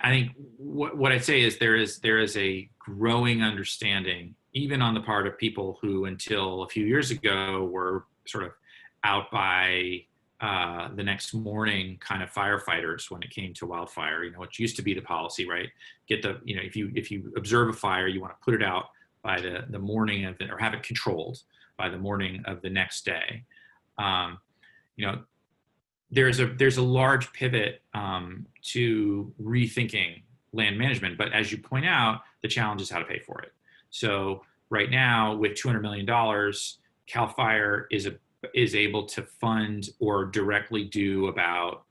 think what I'd say is there is a growing understanding, even on the part of people who until a few years ago were sort of out by the next morning kind of firefighters when it came to wildfire. It used to be the policy, right? If you observe a fire, you want to put it out by the morning of it, or have it controlled by the morning of the next day. There's a large pivot to rethinking land management, but as you point out, the challenge is how to pay for it. So right now, with $200 million, CAL FIRE is able to fund or directly do about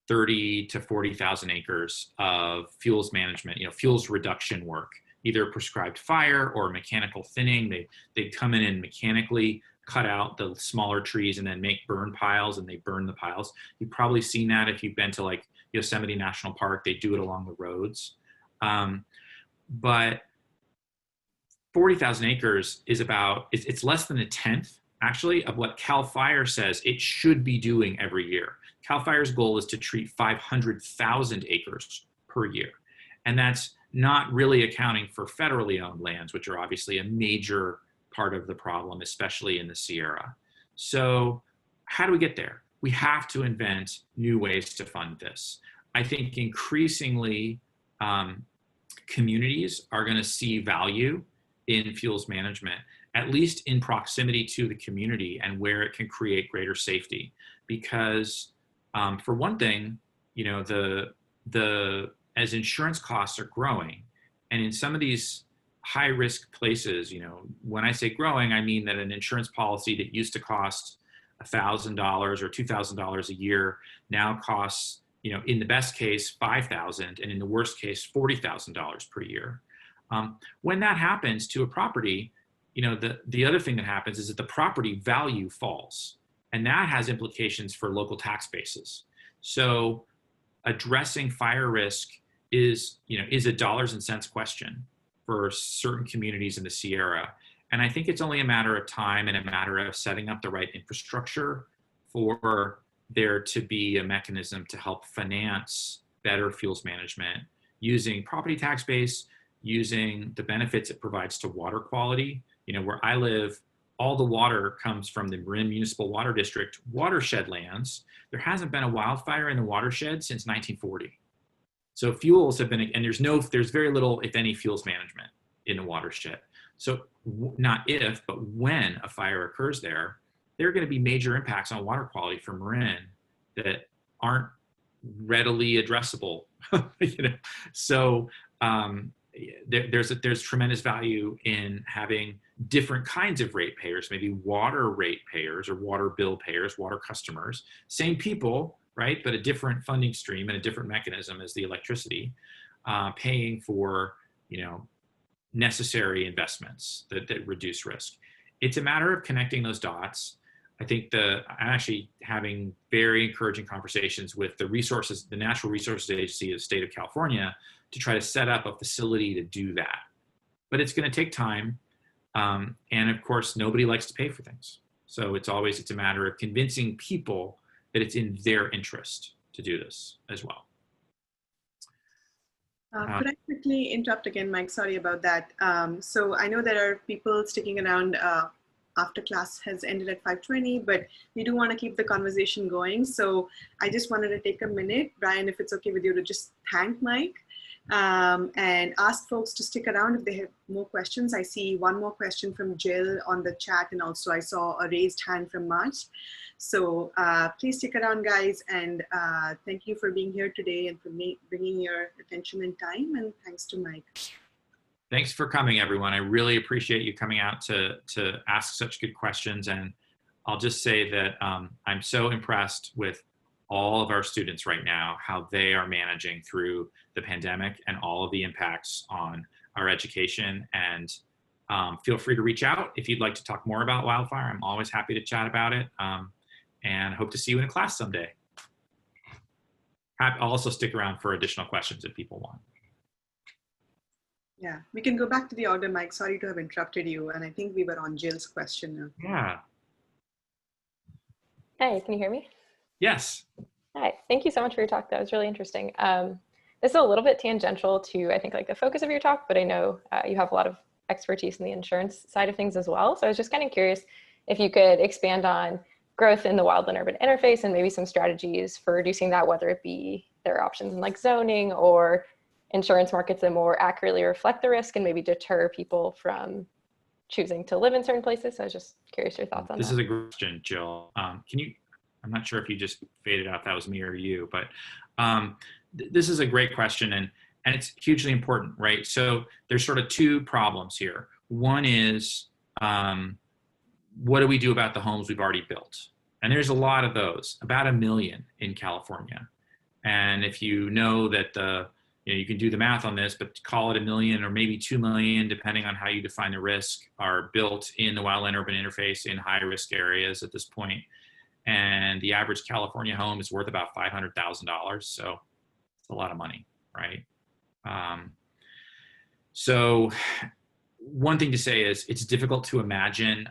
30 to 40,000 acres of fuels management, fuels reduction work, either prescribed fire or mechanical thinning. They come in and mechanically cut out the smaller trees and then make burn piles, and they burn the piles. You've probably seen that if you've been to like Yosemite National Park. They do it along the roads. But 40,000 acres is it's less than a tenth actually of what CAL FIRE says it should be doing every year. CAL FIRE's goal is to treat 500,000 acres per year. And that's not really accounting for federally owned lands, which are obviously a major part of the problem, especially in the Sierra. So how do we get there? We have to invent new ways to fund this. I think increasingly communities are going to see value in fuels management, at least in proximity to the community and where it can create greater safety. Because for one thing, you know, as insurance costs are growing, and in some of these high risk places, you know, when I say growing, I mean that an insurance policy that used to cost $1,000 or $2,000 a year now costs, you know, in the best case, $5,000, and in the worst case, $40,000 per year. When that happens to a property, you know, the other thing that happens is that the property value falls, and that has implications for local tax bases. So addressing fire risk is a dollars and cents question for certain communities in the Sierra. And I think it's only a matter of time and a matter of setting up the right infrastructure for there to be a mechanism to help finance better fuels management using property tax base, using the benefits it provides to water quality. You know, where I live, all the water comes from the Marin Municipal Water District watershed lands. There hasn't been a wildfire in the watershed since 1940. So fuels have been, and there's very little, if any, fuels management in the watershed. So not if, but when a fire occurs there are going to be major impacts on water quality for Marin that aren't readily addressable. You know, so there's tremendous value in having different kinds of ratepayers, maybe water ratepayers or water bill payers, water customers, same people, right? But a different funding stream and a different mechanism as the electricity, paying for, you know, necessary investments that reduce risk. It's a matter of connecting those dots. I think I'm actually having very encouraging conversations with the Natural Resources Agency of the state of California to try to set up a facility to do that. But it's going to take time. And of course, nobody likes to pay for things. So it's a matter of convincing people that it's in their interest to do this as well. Could I quickly interrupt again, Mike? Sorry about that. So I know there are people sticking around after class has ended at 5:20, but we do want to keep the conversation going. So I just wanted to take a minute, Brian, if it's okay with you, to just thank Mike and ask folks to stick around if they have more questions. I see one more question from Jill on the chat, and also I saw a raised hand from March. So please stick around, guys, and thank you for being here today and for bringing your attention and time, and thanks to Mike. Thanks for coming, everyone. I really appreciate you coming out to ask such good questions. And I'll just say that I'm so impressed with all of our students right now, how they are managing through the pandemic and all of the impacts on our education. And feel free to reach out if you'd like to talk more about wildfire. I'm always happy to chat about it, and hope to see you in a class someday. I'll also stick around for additional questions if people want. Yeah, we can go back to the order, Mike. Sorry to have interrupted you. And I think we were on Jill's question now. Yeah. Hey, can you hear me? Yes. Hi, thank you so much for your talk. That was really interesting. This is a little bit tangential to, I think, like the focus of your talk, but I know you have a lot of expertise in the insurance side of things as well. So I was just kind of curious if you could expand on growth in the wildland-urban interface and maybe some strategies for reducing that, whether it be there are options in like zoning or insurance markets that more accurately reflect the risk and maybe deter people from choosing to live in certain places. So I was just curious your thoughts on that. This is a good question, Jill. I'm not sure if you just faded out, that was me or you, but this is a great question, and it's hugely important, right? So there's sort of two problems here. One is, what do we do about the homes we've already built? And there's a lot of those, about 1 million in California. And if you know that you can do the math on this, but call it 1 million or maybe 2 million, depending on how you define the risk, are built in the wildland-urban interface in high-risk areas at this point. And the average California home is worth about $500,000. So it's a lot of money, right? So one thing to say is it's difficult to imagine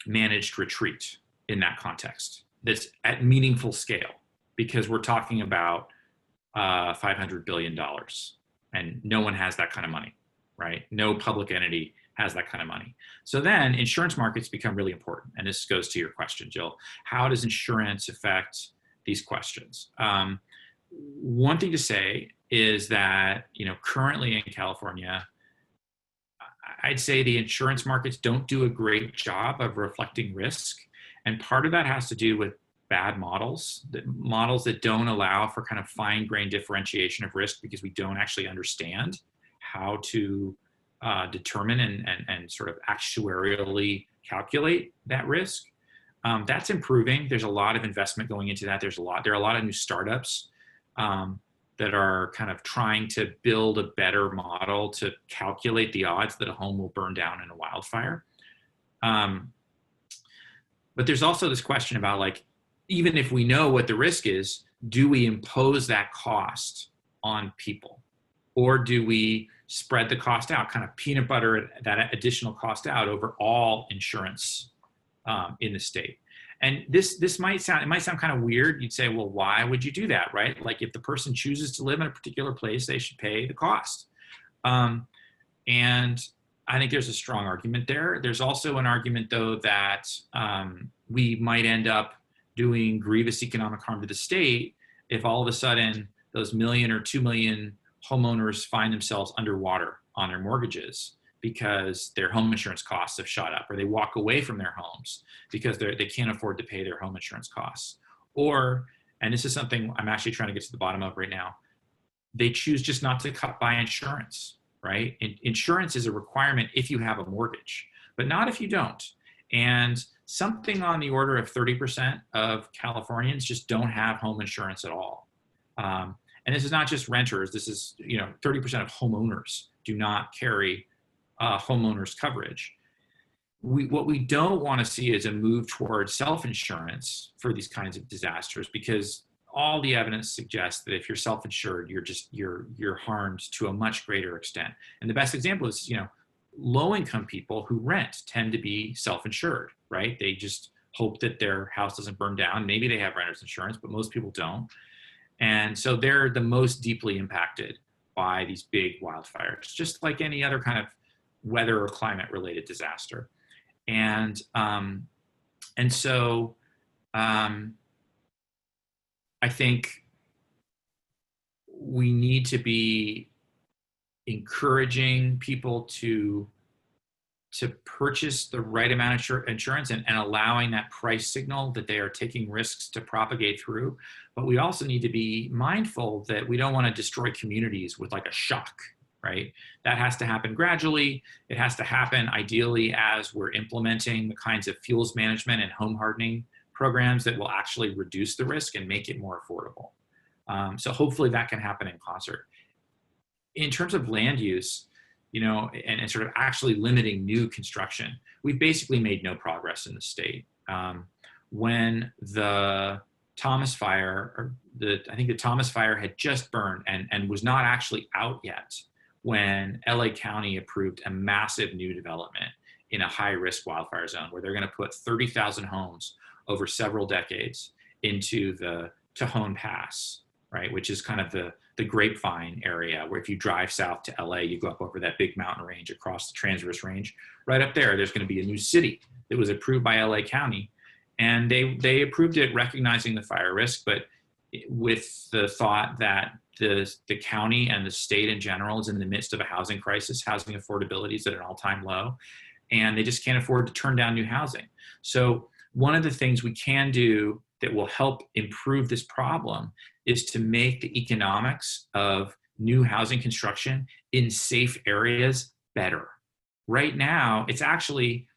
managed retreat in that context that's at meaningful scale, because we're talking about $500 billion, and no one has that kind of money, right? No public entity has that kind of money. So then insurance markets become really important. And this goes to your question, Jill. How does insurance affect these questions? one thing to say is that, currently in California, I'd say the insurance markets don't do a great job of reflecting risk. And part of that has to do with bad models that don't allow for kind of fine-grained differentiation of risk, because we don't actually understand how to determine and sort of actuarially calculate that risk. That's improving. There's a lot of investment going into that. There are a lot of new startups that are kind of trying to build a better model to calculate the odds that a home will burn down in a wildfire. But there's also this question about, like, even if we know what the risk is, do we impose that cost on people? Or do we spread the cost out, kind of peanut butter that additional cost out over all insurance in the state? And this might sound kind of weird. You'd say, well, why would you do that, right? Like, if the person chooses to live in a particular place, they should pay the cost. And I think there's a strong argument there. There's also an argument, though, that we might end up doing grievous economic harm to the state if all of a sudden those 1 million or 2 million homeowners find themselves underwater on their mortgages because their home insurance costs have shot up, or they walk away from their homes because they can't afford to pay their home insurance costs. Or, and this is something I'm actually trying to get to the bottom of right now, they choose just not to buy insurance, right? Insurance is a requirement if you have a mortgage, but not if you don't. And something on the order of 30% of Californians just don't have home insurance at all. And this is not just renters. This is, 30% of homeowners do not carry homeowners coverage. What we don't want to see is a move towards self-insurance for these kinds of disasters, because all the evidence suggests that if you're self-insured, you're harmed to a much greater extent. And the best example is, low-income people who rent tend to be self-insured, right? They just hope that their house doesn't burn down. Maybe they have renter's insurance, but most people don't. And so they're the most deeply impacted by these big wildfires, just like any other kind of weather or climate-related disaster. And so I think we need to be encouraging people to purchase the right amount of insurance and allowing that price signal that they are taking risks to propagate through. But we also need to be mindful that we don't want to destroy communities with like a shock, right? That has to happen gradually. It has to happen ideally as we're implementing the kinds of fuels management and home hardening programs that will actually reduce the risk and make it more affordable. So hopefully that can happen in concert. In terms of land use, and sort of actually limiting new construction, we've basically made no progress in the state. When the Thomas Fire, I think the Thomas Fire had just burned and was not actually out yet when LA County approved a massive new development in a high-risk wildfire zone where they're going to put 30,000 homes over several decades into the Tejon Pass, right, which is kind of the Grapevine area, where if you drive south to LA, you go up over that big mountain range across the Transverse Range. Right up there's going to be a new city that was approved by LA County. And they approved it recognizing the fire risk, but with the thought that the county and the state in general is in the midst of a housing crisis. Housing affordability is at an all-time low, and they just can't afford to turn down new housing. So one of the things we can do that will help improve this problem is to make the economics of new housing construction in safe areas better. Right now, it's actually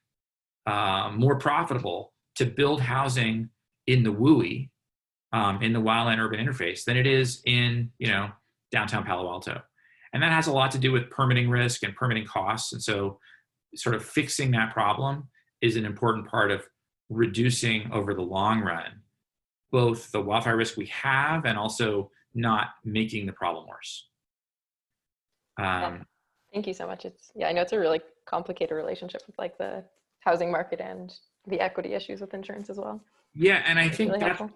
more profitable to build housing in the WUI, in the wildland urban interface, than it is in downtown Palo Alto. And that has a lot to do with permitting risk and permitting costs. And so sort of fixing that problem is an important part of reducing over the long run both the wildfire risk we have and also not making the problem worse. Thank you so much. I know it's a really complicated relationship with like the housing market and the equity issues with insurance as well. Yeah, and I think really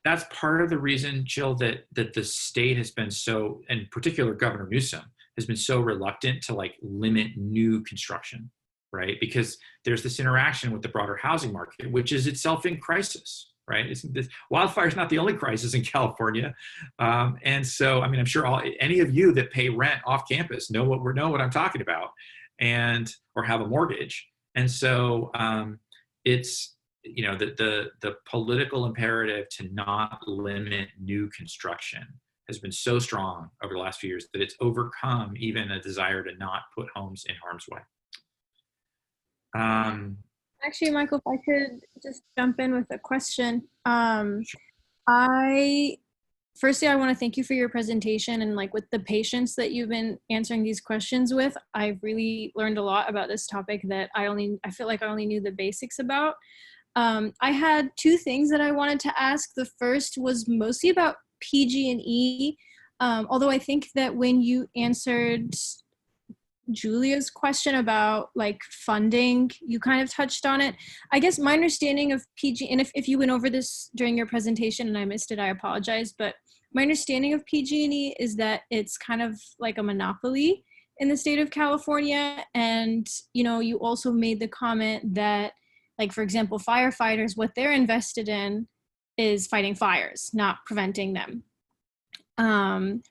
that's part of the reason, Jill, that the state has been so, in particular Governor Newsom, has been so reluctant to like limit new construction, right? Because there's this interaction with the broader housing market, which is itself in crisis, right? Wildfire is not the only crisis in California. And so, I mean, I'm sure any of you that pay rent off campus know what I'm talking about, or have a mortgage. And so it's, the political imperative to not limit new construction has been so strong over the last few years that it's overcome even a desire to not put homes in harm's way. Actually, Michael, if I could just jump in with a question. Firstly, I want to thank you for your presentation and like with the patience that you've been answering these questions with. I've really learned a lot about this topic that I feel like I only knew the basics about. I had two things that I wanted to ask. The first was mostly about PG&E, although I think that when you answered Julia's question about like funding, you kind of touched on it. I guess my understanding of PG, and if you went over this during your presentation and I missed it, I apologize, but my understanding of PG&E is that it's kind of like a monopoly in the state of California. And, you also made the comment that, like, for example, firefighters, what they're invested in is fighting fires, not preventing them.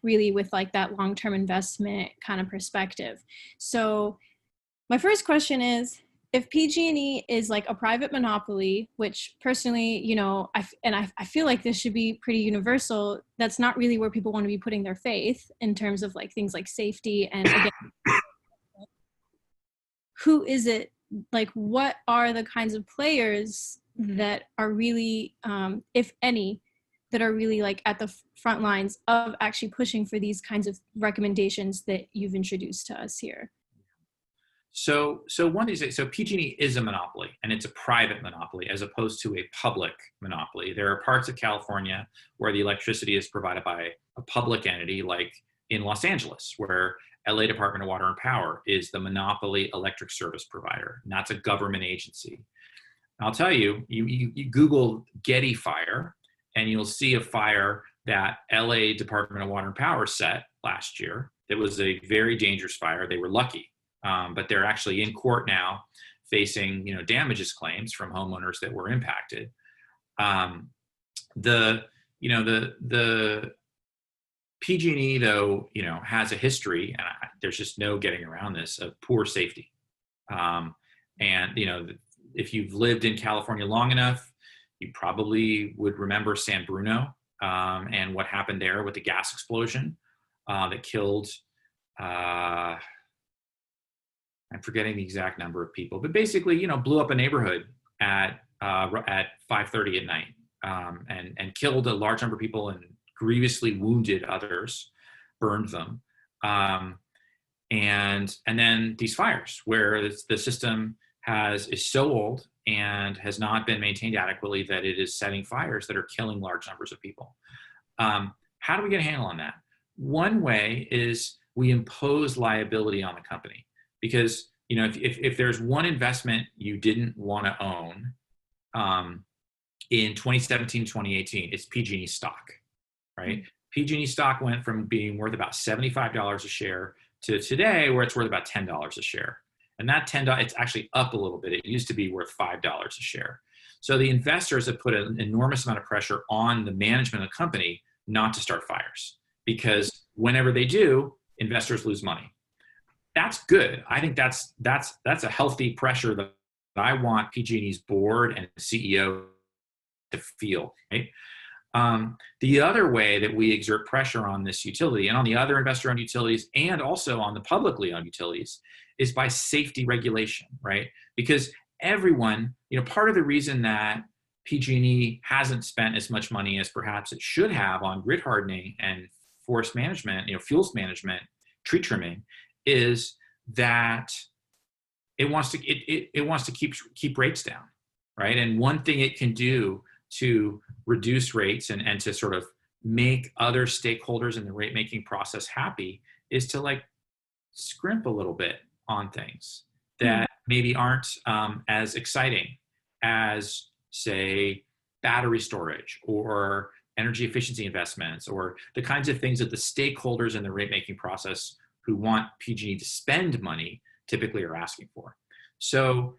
Really with like that long-term investment kind of perspective. So my first question is, if PG&E is like a private monopoly, which personally, I feel like this should be pretty universal, that's not really where people want to be putting their faith in terms of like things like safety. And again, who is it? Like, what are the kinds of players that are really, if any, that are really like at the front lines of actually pushing for these kinds of recommendations that you've introduced to us here? So one is, so PG&E is a monopoly, and it's a private monopoly as opposed to a public monopoly. There are parts of California where the electricity is provided by a public entity, like in Los Angeles, where LA Department of Water and Power is the monopoly electric service provider, and that's a government agency. I'll tell you, you Google Getty fire, and you'll see a fire that LA Department of Water and Power set last year. It was a very dangerous fire. They were lucky, but they're actually in court now facing, damages claims from homeowners that were impacted. The PG&E, though, has a history, and there's just no getting around this, of poor safety. And, if you've lived in California long enough, you probably would remember San Bruno and what happened there with the gas explosion that killed, I'm forgetting the exact number of people, but basically, blew up a neighborhood at 5:30 at night and killed a large number of people and grievously wounded others, burned them. And then these fires where the system is so old and has not been maintained adequately that it is setting fires that are killing large numbers of people. How do we get a handle on that? One way is we impose liability on the company, because if there's one investment you didn't want to own in 2017, 2018, it's PG&E stock, right? Mm-hmm. PG&E stock went from being worth about $75 a share to today where it's worth about $10 a share. And that $10, it's actually up a little bit. It used to be worth $5 a share. So the investors have put an enormous amount of pressure on the management of the company not to start fires, because whenever they do, investors lose money. That's good. I think that's a healthy pressure that I want PG&E's board and CEO to feel, right? The other way that we exert pressure on this utility and on the other investor-owned utilities and also on the publicly owned utilities is by safety regulation, right? Because everyone, part of the reason that PG&E hasn't spent as much money as perhaps it should have on grid hardening and forest management, fuels management, tree trimming, is that it wants to keep rates down, right? And one thing it can do to reduce rates and to sort of make other stakeholders in the rate making process happy is to scrimp a little bit on things that maybe aren't as exciting as, say, battery storage or energy efficiency investments, or the kinds of things that the stakeholders in the rate making process who want PG&E to spend money typically are asking for. So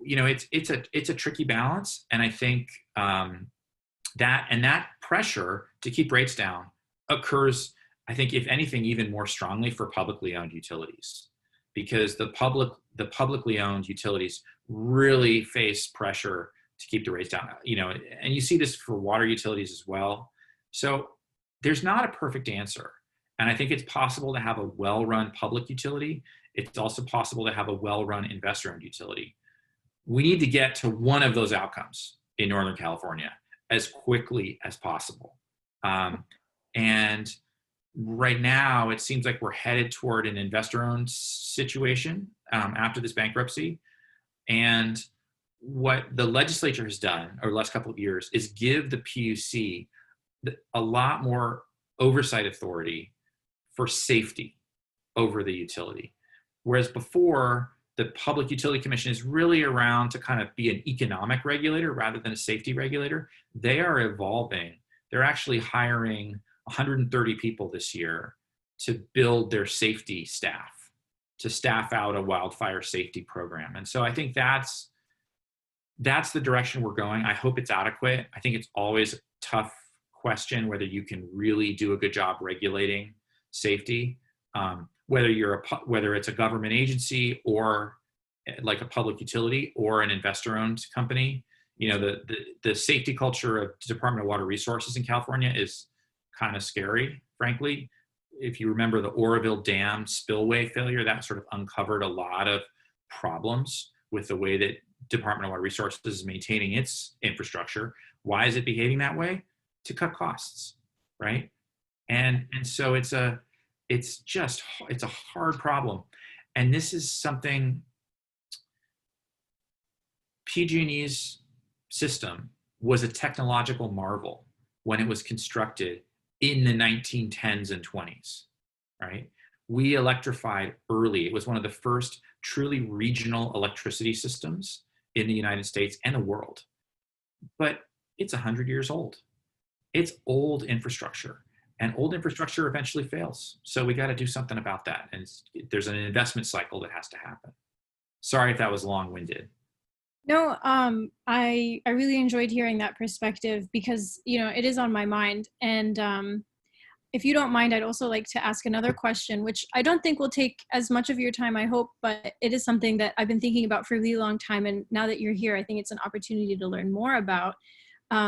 it's a tricky balance. And I think that pressure to keep rates down occurs, I think, if anything, even more strongly for publicly owned utilities, because the publicly owned utilities really face pressure to keep the rates down, and you see this for water utilities as well. So there's not a perfect answer. And I think it's possible to have a well-run public utility. It's also possible to have a well-run investor-owned utility. We need to get to one of those outcomes in Northern California as quickly as possible. And right now, it seems like we're headed toward an investor-owned situation after this bankruptcy. And what the legislature has done over the last couple of years is give the PUC a lot more oversight authority for safety over the utility. Whereas before, the Public Utility Commission is really around to kind of be an economic regulator rather than a safety regulator. They are evolving. They're actually hiring 130 people this year to build their safety staff, to staff out a wildfire safety program. And so I think that's the direction we're going. I hope it's adequate. I think it's always a tough question whether you can really do a good job regulating safety, whether it's a government agency or like a public utility or an investor-owned company. The safety culture of the Department of Water Resources in California is kind of scary, frankly. If you remember the Oroville Dam spillway failure, that sort of uncovered a lot of problems with the way that Department of Water Resources is maintaining its infrastructure. Why is it behaving that way? To cut costs, right? And so it's a hard problem. And this is something, PG&E's system was a technological marvel when it was constructed in the 1910s and 20s, right? We electrified early. It was one of the first truly regional electricity systems in the United States and the world. But it's 100 years old. It's old infrastructure, and old infrastructure eventually fails. So we got to do something about that. And there's an investment cycle that has to happen. Sorry if that was long-winded. No, I really enjoyed hearing that perspective because, it is on my mind. And if you don't mind, I'd also like to ask another question, which I don't think will take as much of your time, I hope, but it is something that I've been thinking about for a really long time. And now that you're here, I think it's an opportunity to learn more about.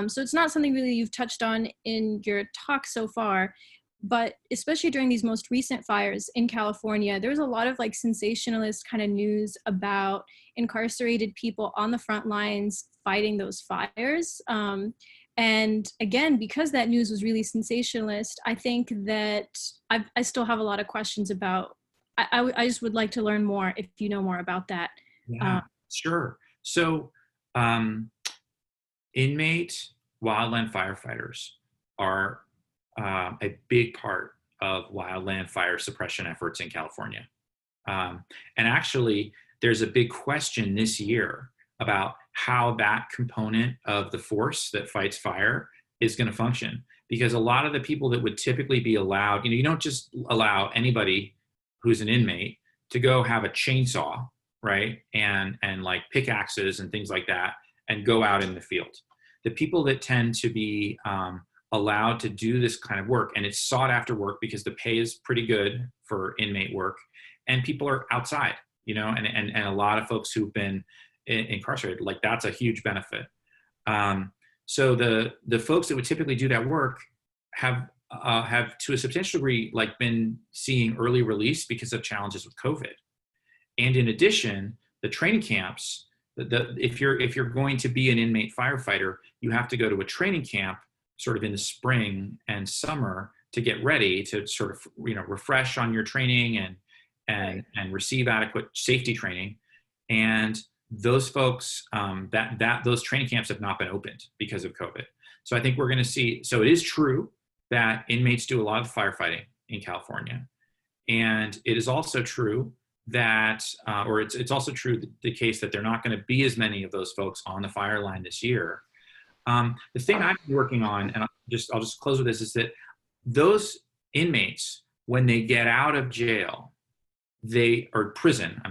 So it's not something really you've touched on in your talk so far, but especially during these most recent fires in California, there was a lot of sensationalist kind of news about incarcerated people on the front lines fighting those fires. And again, because that news was really sensationalist, I think that I still have a lot of questions about, I just would like to learn more if you know more about that. Yeah, sure. So inmate wildland firefighters are a big part of wildland fire suppression efforts in California. And actually, there's a big question this year about how that component of the force that fights fire is going to function. Because a lot of the people that would typically be allowed, you don't just allow anybody who's an inmate to go have a chainsaw, right? And like pickaxes and things like that and go out in the field. The people that tend to be allowed to do this kind of work, and it's sought after work because the pay is pretty good for inmate work, and people are outside, and a lot of folks who've been incarcerated, like that's a huge benefit. So the folks that would typically do that work have to a substantial degree been seeing early release because of challenges with COVID. And in addition, the training camps, if you're going to be an inmate firefighter, you have to go to a training camp sort of in the spring and summer to get ready to sort of refresh on your training and receive adequate safety training. And those folks, those training camps have not been opened because of COVID. So I think we're going to see. So it is true that inmates do a lot of firefighting in California, and it is also true that, or it's also true the case that there are not going to be as many of those folks on the fire line this year. The thing I'm working on, and I'll just close with this, is that those inmates, when they get out of jail, prison,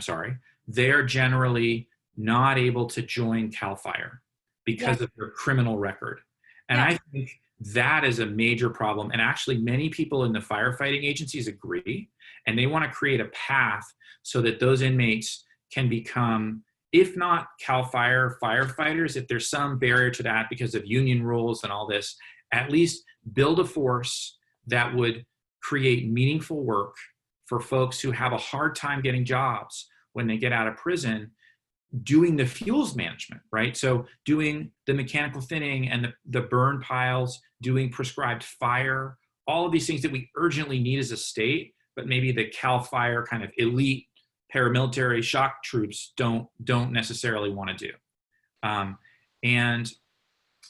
they are generally not able to join CAL FIRE because of their criminal record. And I think that is a major problem. And actually many people in the firefighting agencies agree, and they want to create a path so that those inmates can become, if not CAL FIRE firefighters, if there's some barrier to that because of union rules and all this, at least build a force that would create meaningful work for folks who have a hard time getting jobs when they get out of prison, doing the fuels management, right? So doing the mechanical thinning and the burn piles, doing prescribed fire, all of these things that we urgently need as a state, but maybe the CAL FIRE kind of elite paramilitary shock troops don't necessarily want to do. And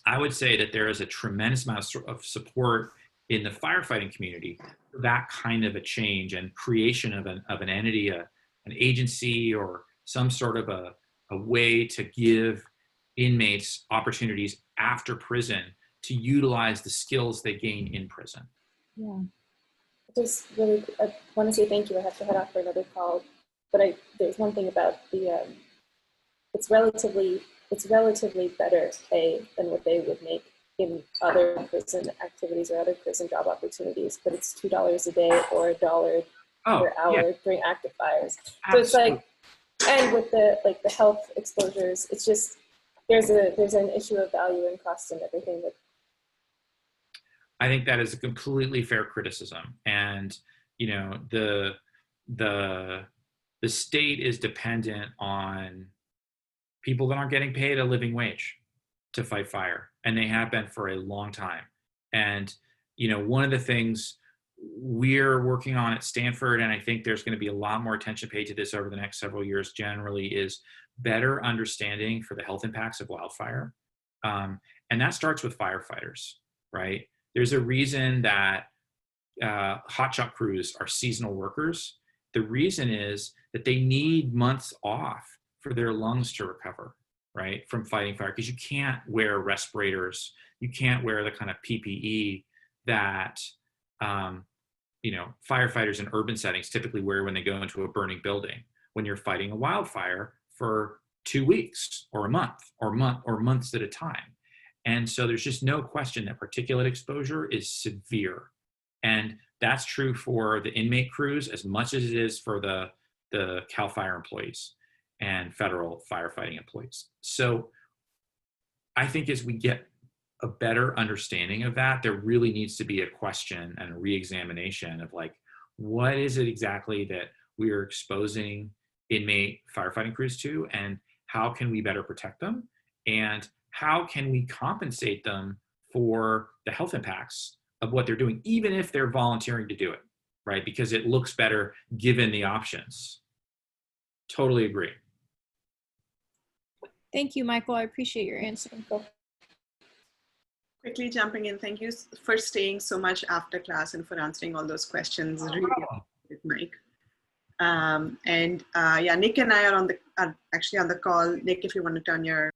I would say that there is a tremendous amount of support in the firefighting community for that kind of a change and creation of an entity, an agency, or some sort of a way to give inmates opportunities after prison to utilize the skills they gain in prison. Yeah. Just really, I want to say thank you. I have to head off for another call, but there's one thing about the, it's relatively better pay than what they would make in other prison activities or other prison job opportunities, but it's $2 a day or $1 per hour during active fires. So it's like, and with the health exposures, it's just, there's an issue of value and cost and everything. That I think that is a completely fair criticism. And, you know, the state is dependent on people that aren't getting paid a living wage to fight fire. And they have been for a long time. And, you know, one of the things we're working on at Stanford, and I think there's going to be a lot more attention paid to this over the next several years generally, is better understanding for the health impacts of wildfire. And that starts with firefighters, right? There's a reason that hotshot crews are seasonal workers. The reason is that they need months off for their lungs to recover, right, from fighting fire, because you can't wear respirators, you can't wear the kind of PPE that you know, firefighters in urban settings typically wear when they go into a burning building when you're fighting a wildfire for 2 weeks or a month or months at a time. And so there's just no question that particulate exposure is severe. And that's true for the inmate crews as much as it is for the CAL FIRE employees and federal firefighting employees. So I think as we get a better understanding of that, there really needs to be a question and a re-examination of like, what is it exactly that we are exposing inmate firefighting crews to, and how can we better protect them? And how can we compensate them for the health impacts of what they're doing, even if they're volunteering to do it, right? Because it looks better given the options. Totally agree. Thank you, Michael. I appreciate your answer. Quickly jumping in, thank you for staying so much after class and for answering all those questions. Really appreciate it, Mike. Yeah, Nick and I are actually on the call. Nick, if you want to turn your